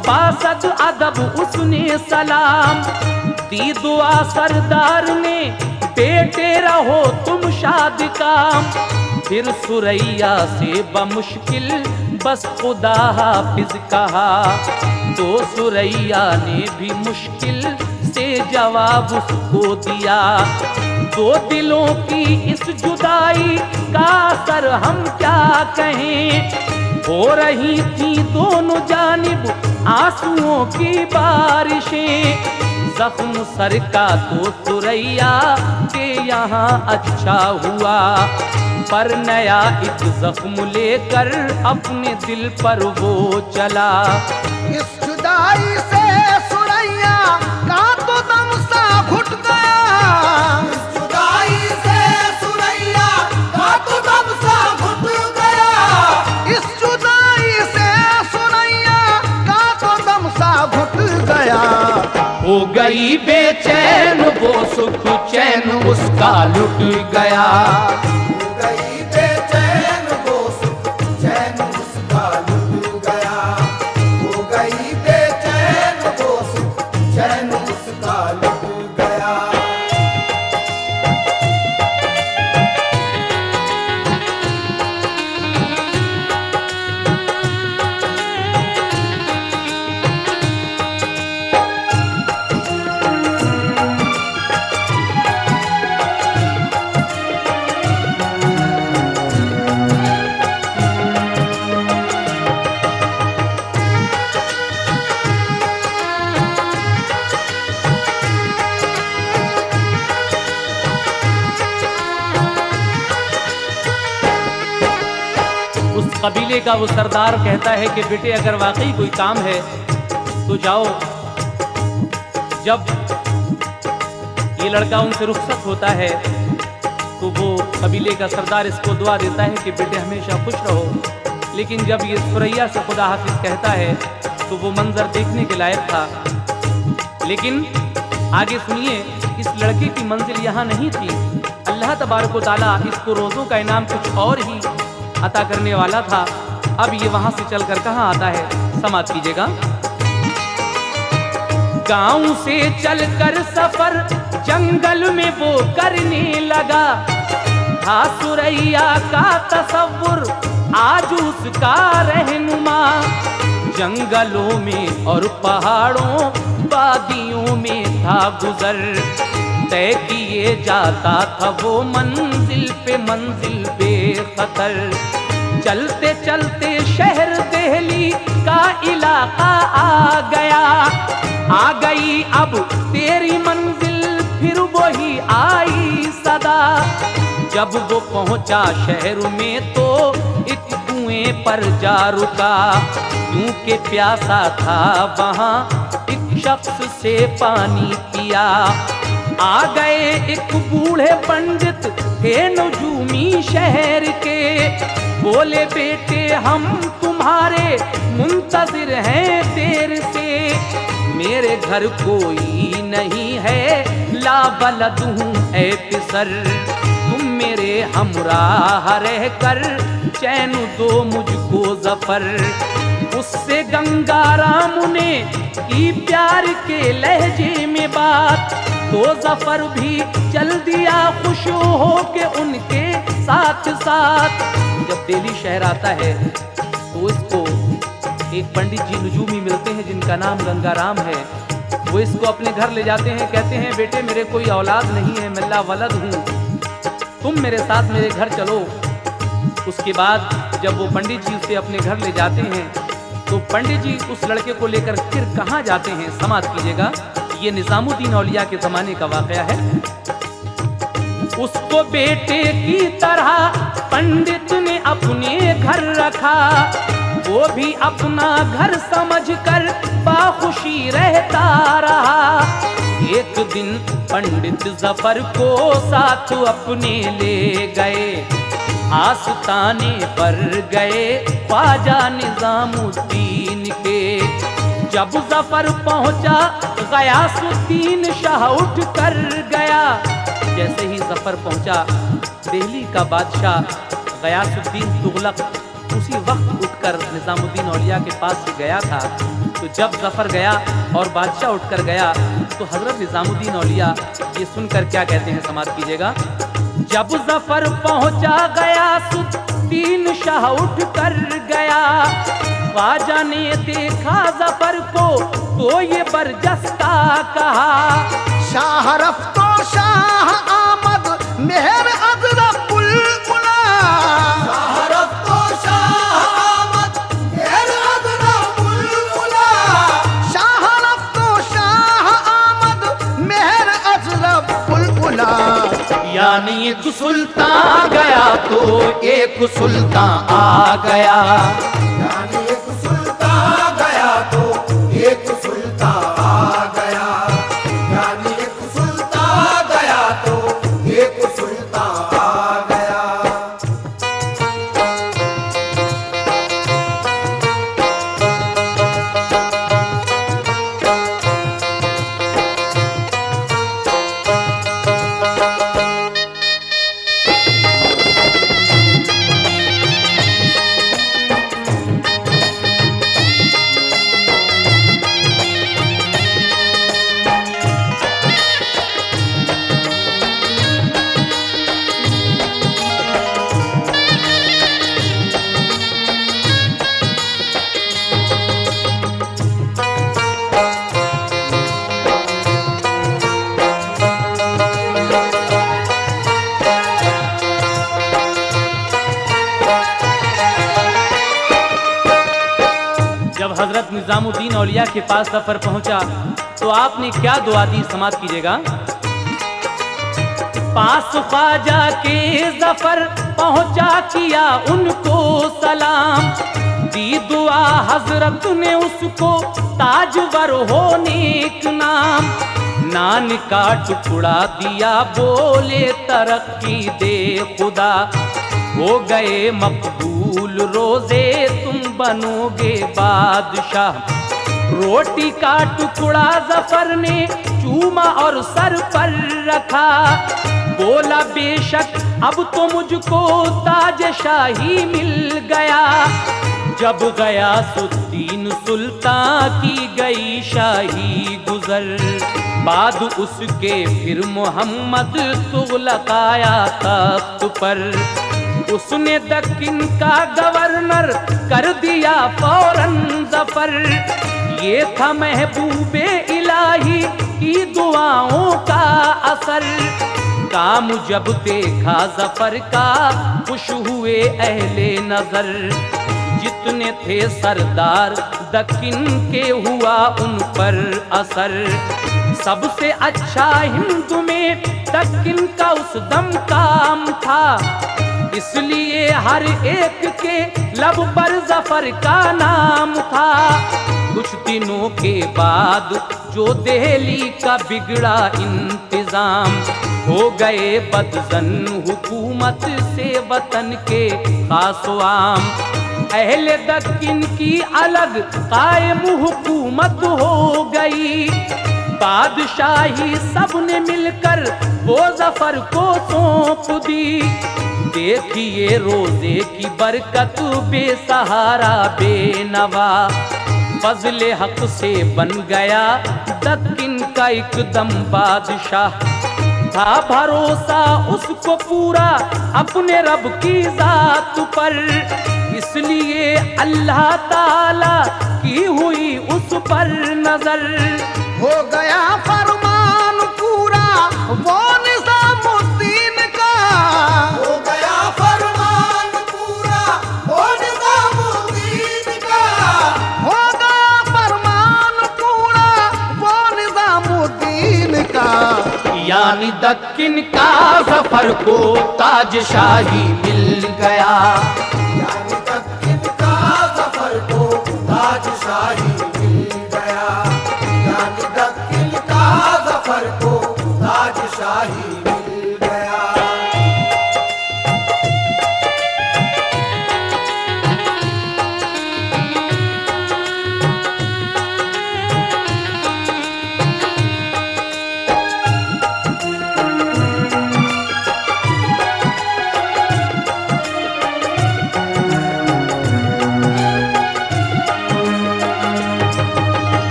बासद अदब उसने सलाम, दी दुआ सरदार ने बेटे रहो तुम शाद काम। फिर सुरैया से बमुश्किल बस खुदा हाफिज कहा, तो सुरैया ने भी मुश्किल से जवाब उसको दिया। दो दिलों की इस जुदाई का असर हम क्या कहें, हो रही थी दोनों जानिब आंसुओं की बारिशें। जख्म सर का तो सुरैया के यहाँ अच्छा हुआ, पर नया एक जख्म लेकर अपने दिल पर वो चला। इस जुदाई से सुरैया का तो दम सा घुट गया, इस जुदाई से सुरैया का तो दम सा घुट गया। इस जुदाई से सुरैया का तो दम सा घुट गया। हो गई बेचैन वो सुख चैन उसका लुट गया। हो गई बेचैन वो सुख चैन उसका लुट गया। हो गई बेचैन वो सुख चैन उसका लुट गया। कबीले का वो सरदार कहता है कि बेटे अगर वाकई कोई काम है तो जाओ। जब ये लड़का उनसे रुखसत होता है तो वो कबीले का सरदार इसको दुआ देता है कि बेटे हमेशा खुश रहो। लेकिन जब ये सुरैया से खुदा हाफिज कहता है तो वो मंजर देखने के लायक था। लेकिन आगे सुनिए, इस लड़के की मंजिल यहाँ नहीं थी। अल्लाह तबारक व तआला इसको रोज़ों का इनाम कुछ और ही अता करने वाला था। अब ये वहां से चलकर कहाँ आता है, समाप्त कीजिएगा। गांव से चलकर सफर जंगल में वो करने लगा, था सुरैया का तसव्वुर आज उसका रहनुमा। जंगलों में और पहाड़ों वादियों में था गुजर, तय किए जाता था वो मंजिल पे मंजिल बेखतर। चलते चलते शहर दिल्ली का इलाका आ गया, आ गई अब तेरी मंजिल फिर वही आई सदा। जब वो पहुंचा शहर में तो एक कुएं पर जा रुका, क्योंकि प्यासा था वहां एक शख्स से पानी पिया। आ गए एक बूढ़े पंडित थे नजूमी शहर के, बोले बेटे हम तुम्हारे मुंतजिर हैं देर से। मेरे घर कोई नहीं है, ला बलद हूँ ऐ पिसर, तुम मेरे हमराह रह कर चैन दो मुझको जफर। उससे गंगाराम ने की प्यार के लहजे में बात, तो जफर भी चल दिया खुश हो के उनके साथ साथ। जब दिल्ली शहर आता है तो इसको एक पंडित जी नजूमी मिलते हैं जिनका नाम गंगाराम है। वो इसको अपने घर ले जाते हैं, कहते हैं बेटे मेरे कोई औलाद नहीं है, मैं ला वलद हूँ, तुम मेरे साथ मेरे घर चलो। उसके बाद जब वो पंडित जी उसे अपने घर ले जाते हैं तो पंडित जी उस लड़के को लेकर फिर कहाँ जाते हैं, समाप्त कीजिएगा। ये निजामुद्दीन औलिया के जमाने का वाकया है। उसको बेटे की तरह पंडित ने अपने घर रखा, वो भी अपना घर समझकर बाखुशी रहता रहा। एक दिन पंडित जफर को साथ अपने ले गए, आस्ताने पर गए ख्वाजा निजामुद्दीन के। जब जफर पहुंचा गयासुद्दीन शाह उठ कर गया। जैसे ही जफर पहुंचा दिल्ली का बादशाह गयासुद्दीन तुगलक उसी वक्त उठकर निजामुद्दीन औलिया के पास से गया था। तो जब जफर गया और बादशाह उठकर गया तो हजरत निजामुद्दीन औलिया ये सुनकर क्या कहते हैं, समाप्त कीजिएगा। जब जफर पहुंचा गयासुद्दीन शाह उठ कर गया, ख्वाजा ने देखा जफर को तो ये बरजस्ता कहा, शाह रफ्तो शाह आमद मेहर अजरा बुलबुला। शाह रफ्तो शाह आमद मेहर अजरा बुलबुला। शाह रफ्तो शाह आमद मेहर अजरा बुलबुला। यानी एक सुल्तान गया तो एक सुल्तान आ गया। यानी एक सुल्तान गया तो एक सुल्तान आ गया। यानी एक सुल्तान गया तो एक सुल्तान आ गया। जब हजरत निजामुद्दीन औलिया के पास जफर पहुंचा तो आपने क्या दुआ दी, समाप्त कीजिएगा। पास ख्वाजा के जफर पहुंचा किया उनको सलाम, दी दुआ हजरत ने उसको ताजवर होने का नाम। नान का टुकड़ा दिया बोले तरक्की दे खुदा, हो गए मकबूल रोजे तुम बनोगे बादशाह। रोटी का टुकड़ा जफर ने चूमा और सर पर रखा, बोला बेशक अब तो मुझको ताज शाही मिल गया। जब गयासुद्दीन सुल्तान की गई शाही गुजर, बाद उसके फिर मोहम्मद तुगलक आया तख्त पर। उसने दक्किन का गवर्नर कर दिया फौरन जफर, ये था महबूबे इलाही की दुआओं का असर। काम जब देखा जफर का खुश हुए अहले नजर। जितने थे सरदार दक्किन के हुआ उन पर असर। सबसे अच्छा हिंद में दक्किन का उस दम काम था, इसलिए हर एक के लब पर जफर का नाम था। कुछ दिनों के बाद जो दिल्ली का बिगड़ा इंतजाम, हो गए बदजन हुकूमत से वतन के खासवाम। अहले दक्किन की अलग कायम हुकूमत हो गई। बादशाही सबने मिलकर वो जफर को सौंप दी। देखिए रोजे की बरकत बेसहारा बेनवा, फजले हक से बन गया दक्किन का एकदम बादशाह। था भरोसा उसको पूरा अपने रब की जात पर, इसलिए अल्लाह ताला की हुई उस पर नजर। हो गया फरमान पूरा वो निजामुद्दीन का। हो गया फरमान पूरा वो निजामुद्दीन का। हो गया फरमान पूरा वो निजामुद्दीन का। यानी दक्किन का जफर को ताजशाही मिल गया। यानी दक्किन का जफर को ताजशाही मिल गया। यानी दक्किन का जफर को ताजशाही मिल गया।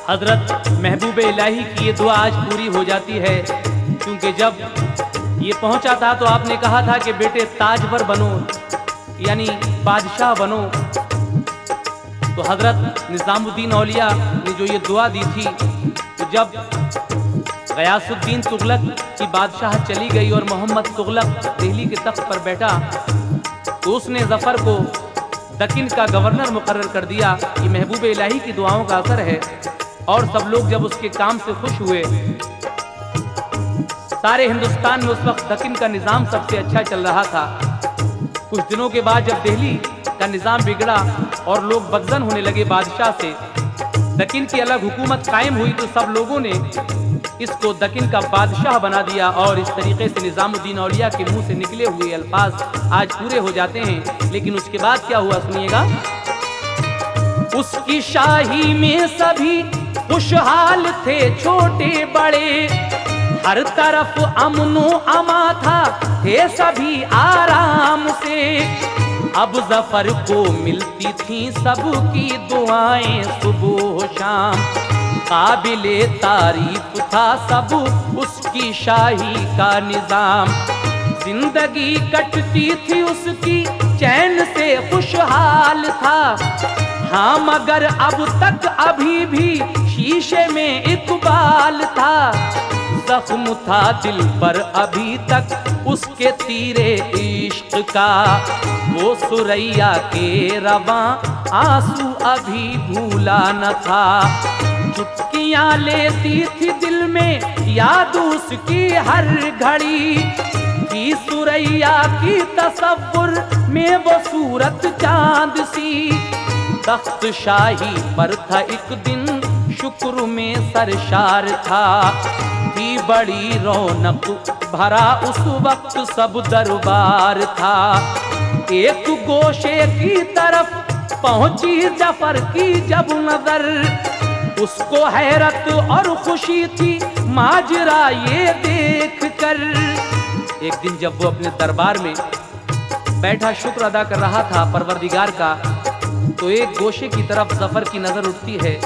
हजरत महबूब इलाही की ये दुआ आज पूरी हो जाती है, क्योंकि जब ये पहुंचा था तो आपने कहा था कि बेटे ताजवर बनो, यानी बादशाह बनो। तो हजरत निजामुद्दीन औलिया ने जो ये दुआ दी थी, तो जब गयासुद्दीन तुगलक की बादशाह चली गई और मोहम्मद तुगलक दिल्ली के तख्त पर बैठा, तो उसने जफर को दक्किन का गवर्नर मुकर्रर कर दिया। ये महबूब इलाही की दुआओं का असर है। और सब लोग जब उसके काम से खुश हुए, सारे हिंदुस्तान में उस वक्त दक्किन का निज़ाम सबसे अच्छा चल रहा था। कुछ दिनों के बाद जब दिल्ली का निज़ाम बिगड़ा और लोग बदजन होने लगे बादशाह से, दक्किन की अलग हुकूमत कायम हुई, तो सब लोगों ने इसको दक्किन का बादशाह बना दिया। और इस तरीके से निजामुद्दीन औलिया के मुंह से निकले हुए अल्फाज आज पूरे हो जाते हैं। लेकिन उसके बाद क्या हुआ सुनिएगा। उसकी शाही में सभी खुशहाल थे छोटे बड़े, हर तरफ अमनो अमा था, थे सभी आराम से। अब जफर को मिलती थी सबकी दुआएं सुबह शाम, काबिले तारीफ था सब उसकी शाही का निजाम। जिंदगी कटती थी उसकी चैन से खुशहाल था, हाँ मगर अब तक अभी भी शीशे में इकबाल था। जख्म था दिल पर अभी तक उसके तीरे इश्क का, वो सुरैया के रवां आंसू अभी भूला न था। चुटकियां लेती थी दिल में याद उसकी हर घड़ी, थी सुरैया की तसव्वुर में वो सूरत चांद सी। तख्त शाही पर था एक दिन शुक्र में सरशार था, थी बड़ी रौनक भरा उस वक्त सब दरबार था। एक गोशे की तरफ पहुंची जफर की जब नजर, उसको हैरत और खुशी थी माजरा ये देख कर। एक दिन जब वो अपने दरबार में बैठा शुक्र अदा कर रहा था परवरदिगार का, तो एक गोशे की तरफ जफर की नजर उठती है।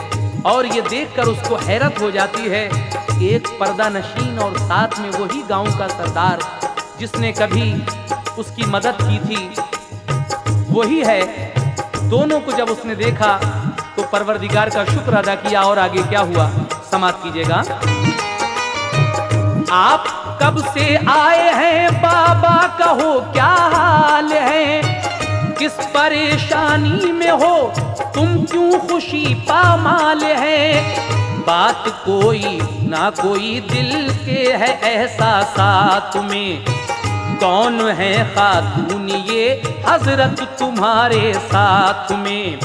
और ये देखकर उसको हैरत हो जाती है कि एक पर्दा नशीन और साथ में वही गांव का सरदार जिसने कभी उसकी मदद की थी वही है। दोनों को जब उसने देखा तो परवरदिगार का शुक्र अदा किया। और आगे क्या हुआ समाप्त कीजिएगा। आप कब से आए हैं बाबा, कहो क्या हाल है, किस परेशानी में हो तुम, क्यों खुशी पामाल है। बात कोई ना कोई दिल के है एहसासात में, कौन है खातून ये हजरत तुम्हारे साथ में।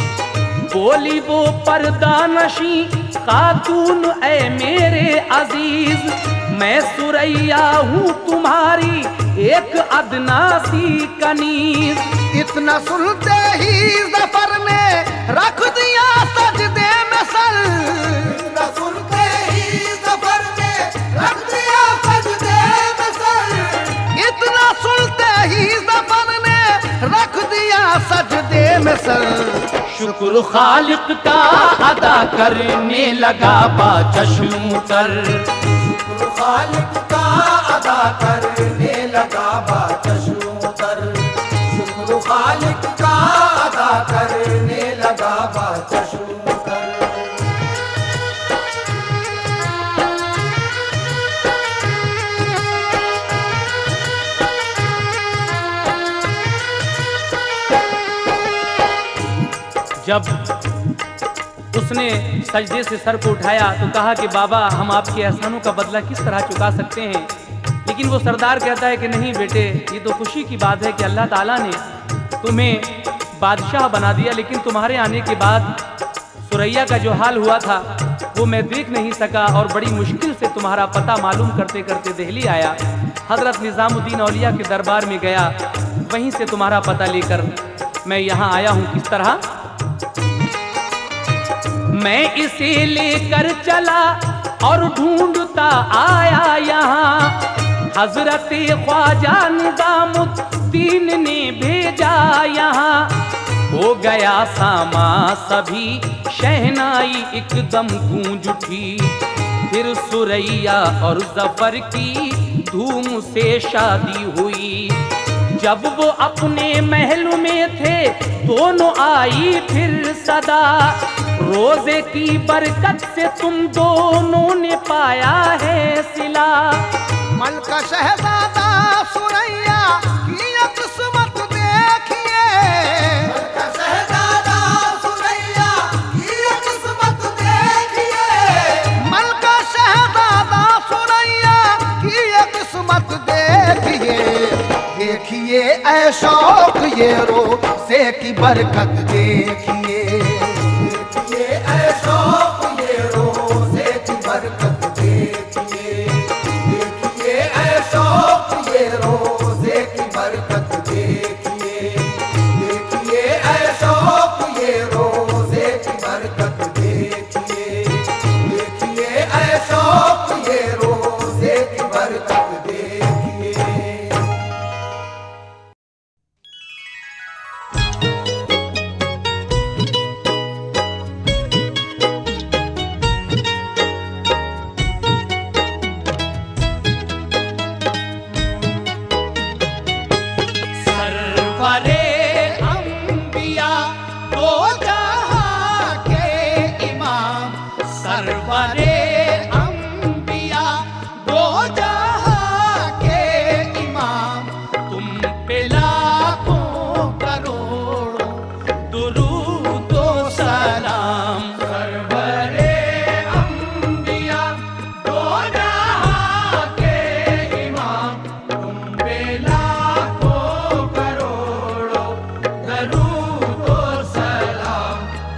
बोली वो पर्दा नशी खातून ऐ मेरे अजीज, मैं सुरैया हूँ तुम्हारी एक अदना सी कनीज। इतना सुनते ही जफर ने रख दिया सजदे में सर, इतना सुनते ही जफर ने रख दिया सजदे में सर, इतना सुनते ही जफर ने रख दिया सजदे में सर। शुक्र खालिक का अदा करने लगा बा चश्म तर। शुक्र खालिक का अदा करने लगा बा चश्म तर, शुक्र खालिक का अदा करने लगा बा चश्म तर। जब उसने सजदे से सर को उठाया तो कहा कि बाबा हम आपके एहसानों का बदला किस तरह चुका सकते हैं। लेकिन वो सरदार कहता है कि नहीं बेटे, ये तो खुशी की बात है कि अल्लाह ताला ने तुम्हें बादशाह बना दिया, लेकिन तुम्हारे आने के बाद सुरैया का जो हाल हुआ था वो मैं देख नहीं सका और बड़ी मुश्किल से तुम्हारा पता मालूम करते करते दिल्ली आया। हजरत निज़ामुद्दीन औलिया के दरबार में गया, वहीं से तुम्हारा पता लेकर मैं यहाँ आया हूँ। किस तरह मैं इसे लेकर चला और ढूंढता आया यहाँ, हजरत ख्वाजा निज़ामुद्दीन ने भेजा यहाँ। हो गया सामा सभी शहनाई एकदम गूंज उठी, फिर सुरैया और जफर की धूम से शादी हुई। जब वो अपने महल में थे दोनों आई फिर सदा, रोजे की बरकत से तुम दोनों ने पाया है सिला। मलका शहजादा सुरैया की किस्मत देखिए, मलका शहजादा सुरैया की किस्मत देखिए, मलका शहजादा सुरैया की किस्मत देखिए। देखिए ऐ शौक ये रोज़े की बरकत देखिए, देखिए ऐ शौक ये रोज़े की बरकत देखिए, देखिए ऐ शौक ये रोज़े की बरकत देखिए, देखिए ऐ शौक ये रोज़े की बरकत देखिए, देखिए ऐ शौक ये रोज़े की बरकत देखिए।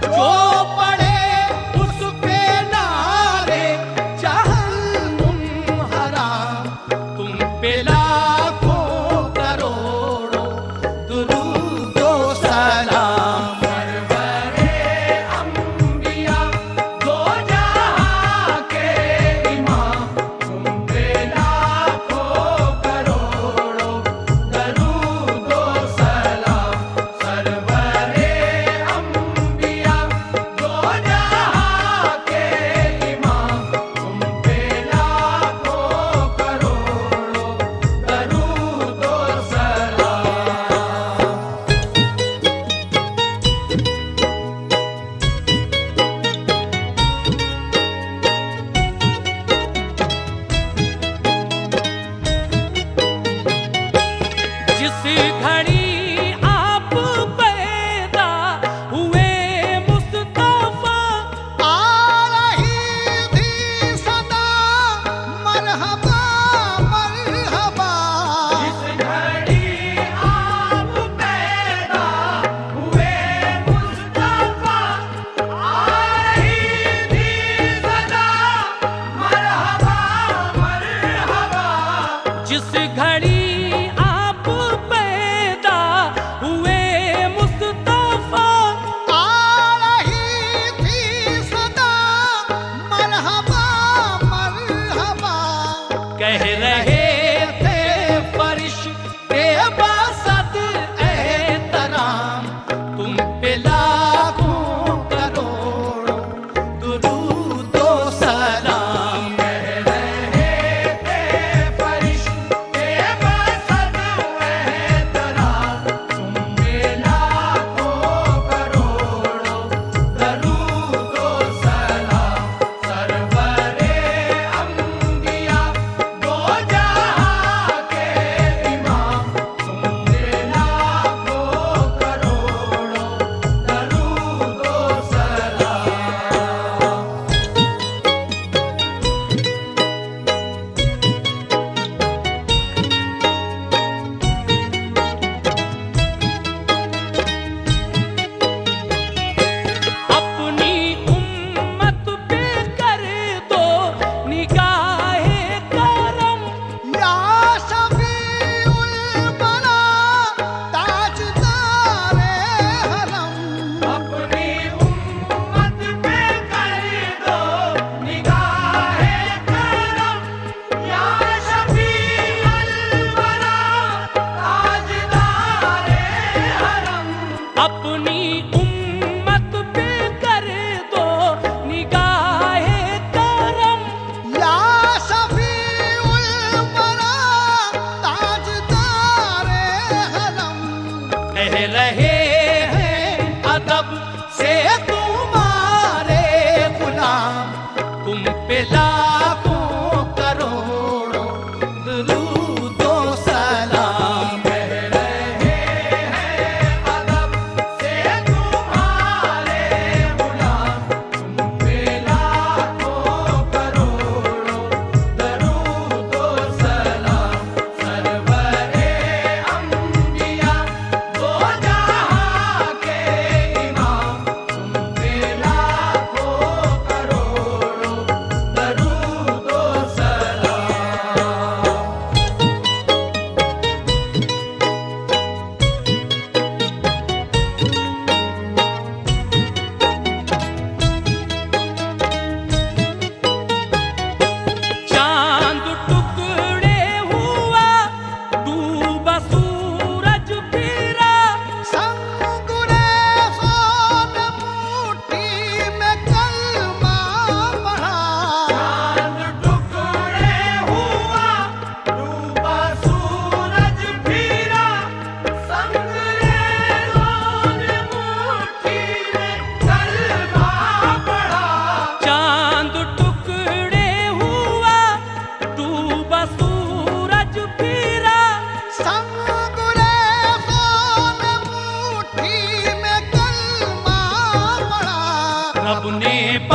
जो पढ़े उस पे नारे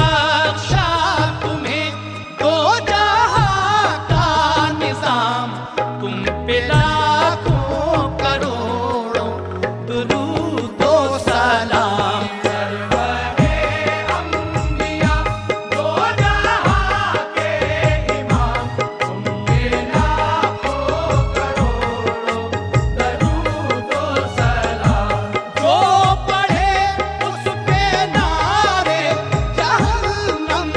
बख्शा तुम्हें दो जहां का निजाम, तुम पे लाखों करोड़ों दुरूद ओ सलाम। सरवरे अंबिया दो जहां के इमाम, तुम पे लाखों करोड़ों दुरूद ओ सलाम। जो पढ़े उस पे नारे जहन्नम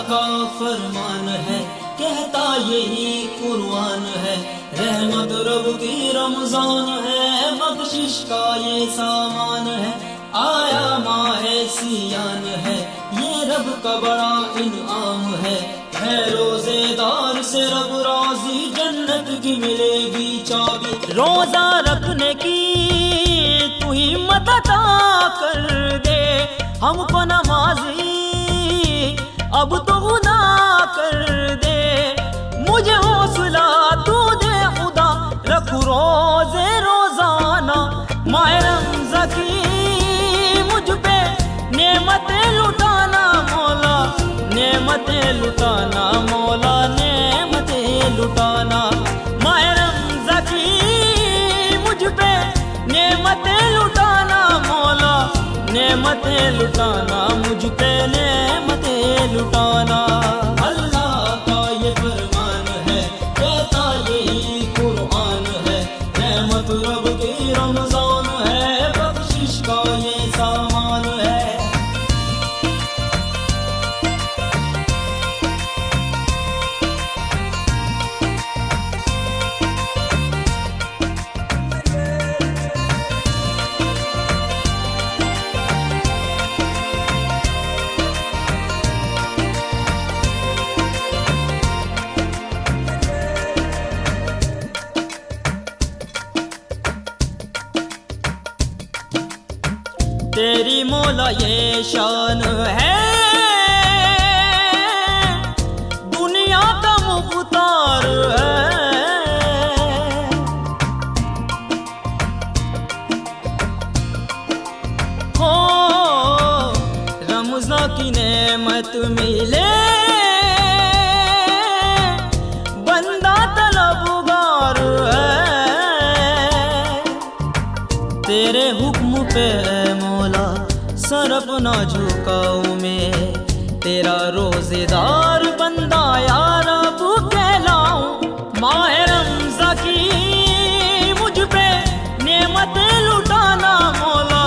का फरमान है, कहता यही कुरान है। रहमत रब की रमजान है, बख्शिश का ये सामान है। आया माहे सियान है, ये रब का बड़ा इनाम है। रोजेदार से रब राजी, जन्नत की मिलेगी चाबी। रोजा रखने की तू हिम्मत अता कर दे, हमको नमाजी अब तो खुदा कर दे। मुझे हौसला तू दे खुदा, रख रोजे रोजाना। माह रमज़ान की मुझ पे नेमतें लुटाना मौला, नेमतें लुटाना मौला, नेमतें लुटाना। माह रमज़ान की मुझ पे नेमतें लुटाना मौला, नेमतें लुटाना मुझ पे, नेमतें लुटाना। अल्लाह का ये फरमान है, कहता यही कुरान है। रहमत रब की रमजान है, बख्शिश का ये सामान है। तेरी मौला ये शान है, दुनिया का मुख्तार है। हो रमज़ान की नेमत मिले, बंदा तलबगार है। तेरे हुक्म पे मौला सर अपना झुकाऊं मैं, तेरा रोजेदार बंदा या रब कहलाऊं। माह रमज़ान की मुझ पे नेमतें लुटाना मौला,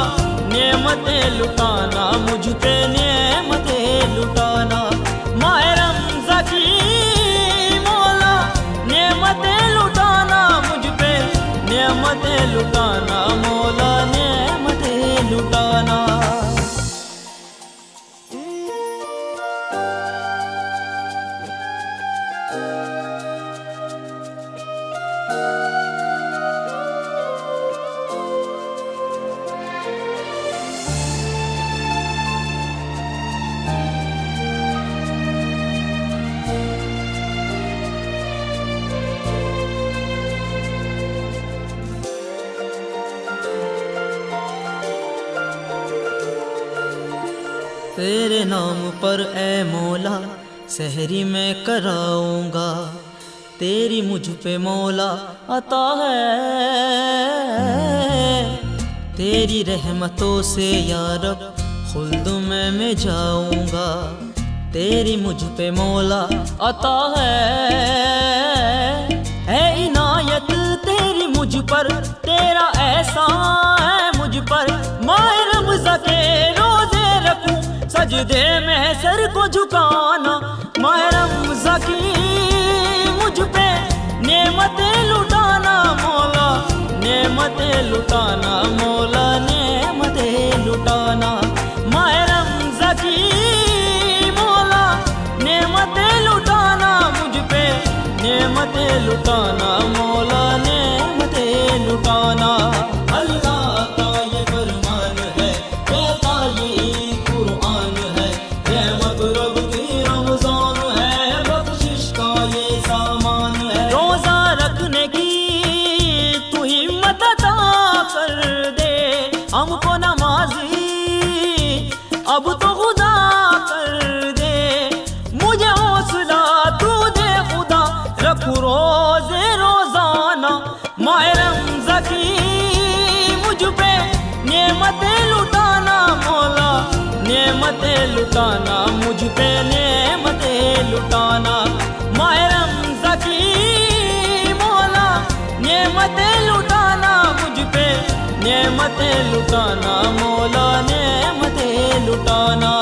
नेमतें लुटाना मुझ पे, नेमतें लुटाना। माह रमज़ान की मौला नेमतें लुटाना मुझ पे, नेमतें लुटाना मौला, नेमतें लुटाना। तेरे नाम पर ए मौला सहरी में कराऊंगा, तेरी मुझ पे मौला अता है। तेरी रहमतों से या रब खुल्द में मैं जाऊंगा, तेरी मुझ पे मौला अता है इनायत तेरी मुझ पर, तेरा एहसान है मुझ पर। माह रमज़ान के रोजे रखूं, सजदे में सर को झुकाना। माह रमज़ान की मुझ पे नेमतें लुटाना मौला, नेमतें लुटाना मौला, नेमतें लुटाना। माह रमज़ान की मौला नेमतें लुटाना मुझ पे, नेमतें लुटाना मौला, नेमतें लुटाना। अल्लाह का ये फरमान है, कहता यही कुरान है। रहमत रब की रमजान है, बख्शिश का ये सामान है। रोजा रखने की तू हिम्मत अता कर दे, हमको नमाजी अब तो खुदा कर दे। मुझे हौसला तू दे खुदा, रख रोजे रोजाना। माह रमज़ान की मुझ पे नेमतें लुटाना मौला, नेमतें लुटाना मुझ पे, नेमतें लुटाना। माह रमज़ान की मौला नेमतें लुटाना मुझ पे, नेमतें लुटाना मौला, नेमतें लुटाना।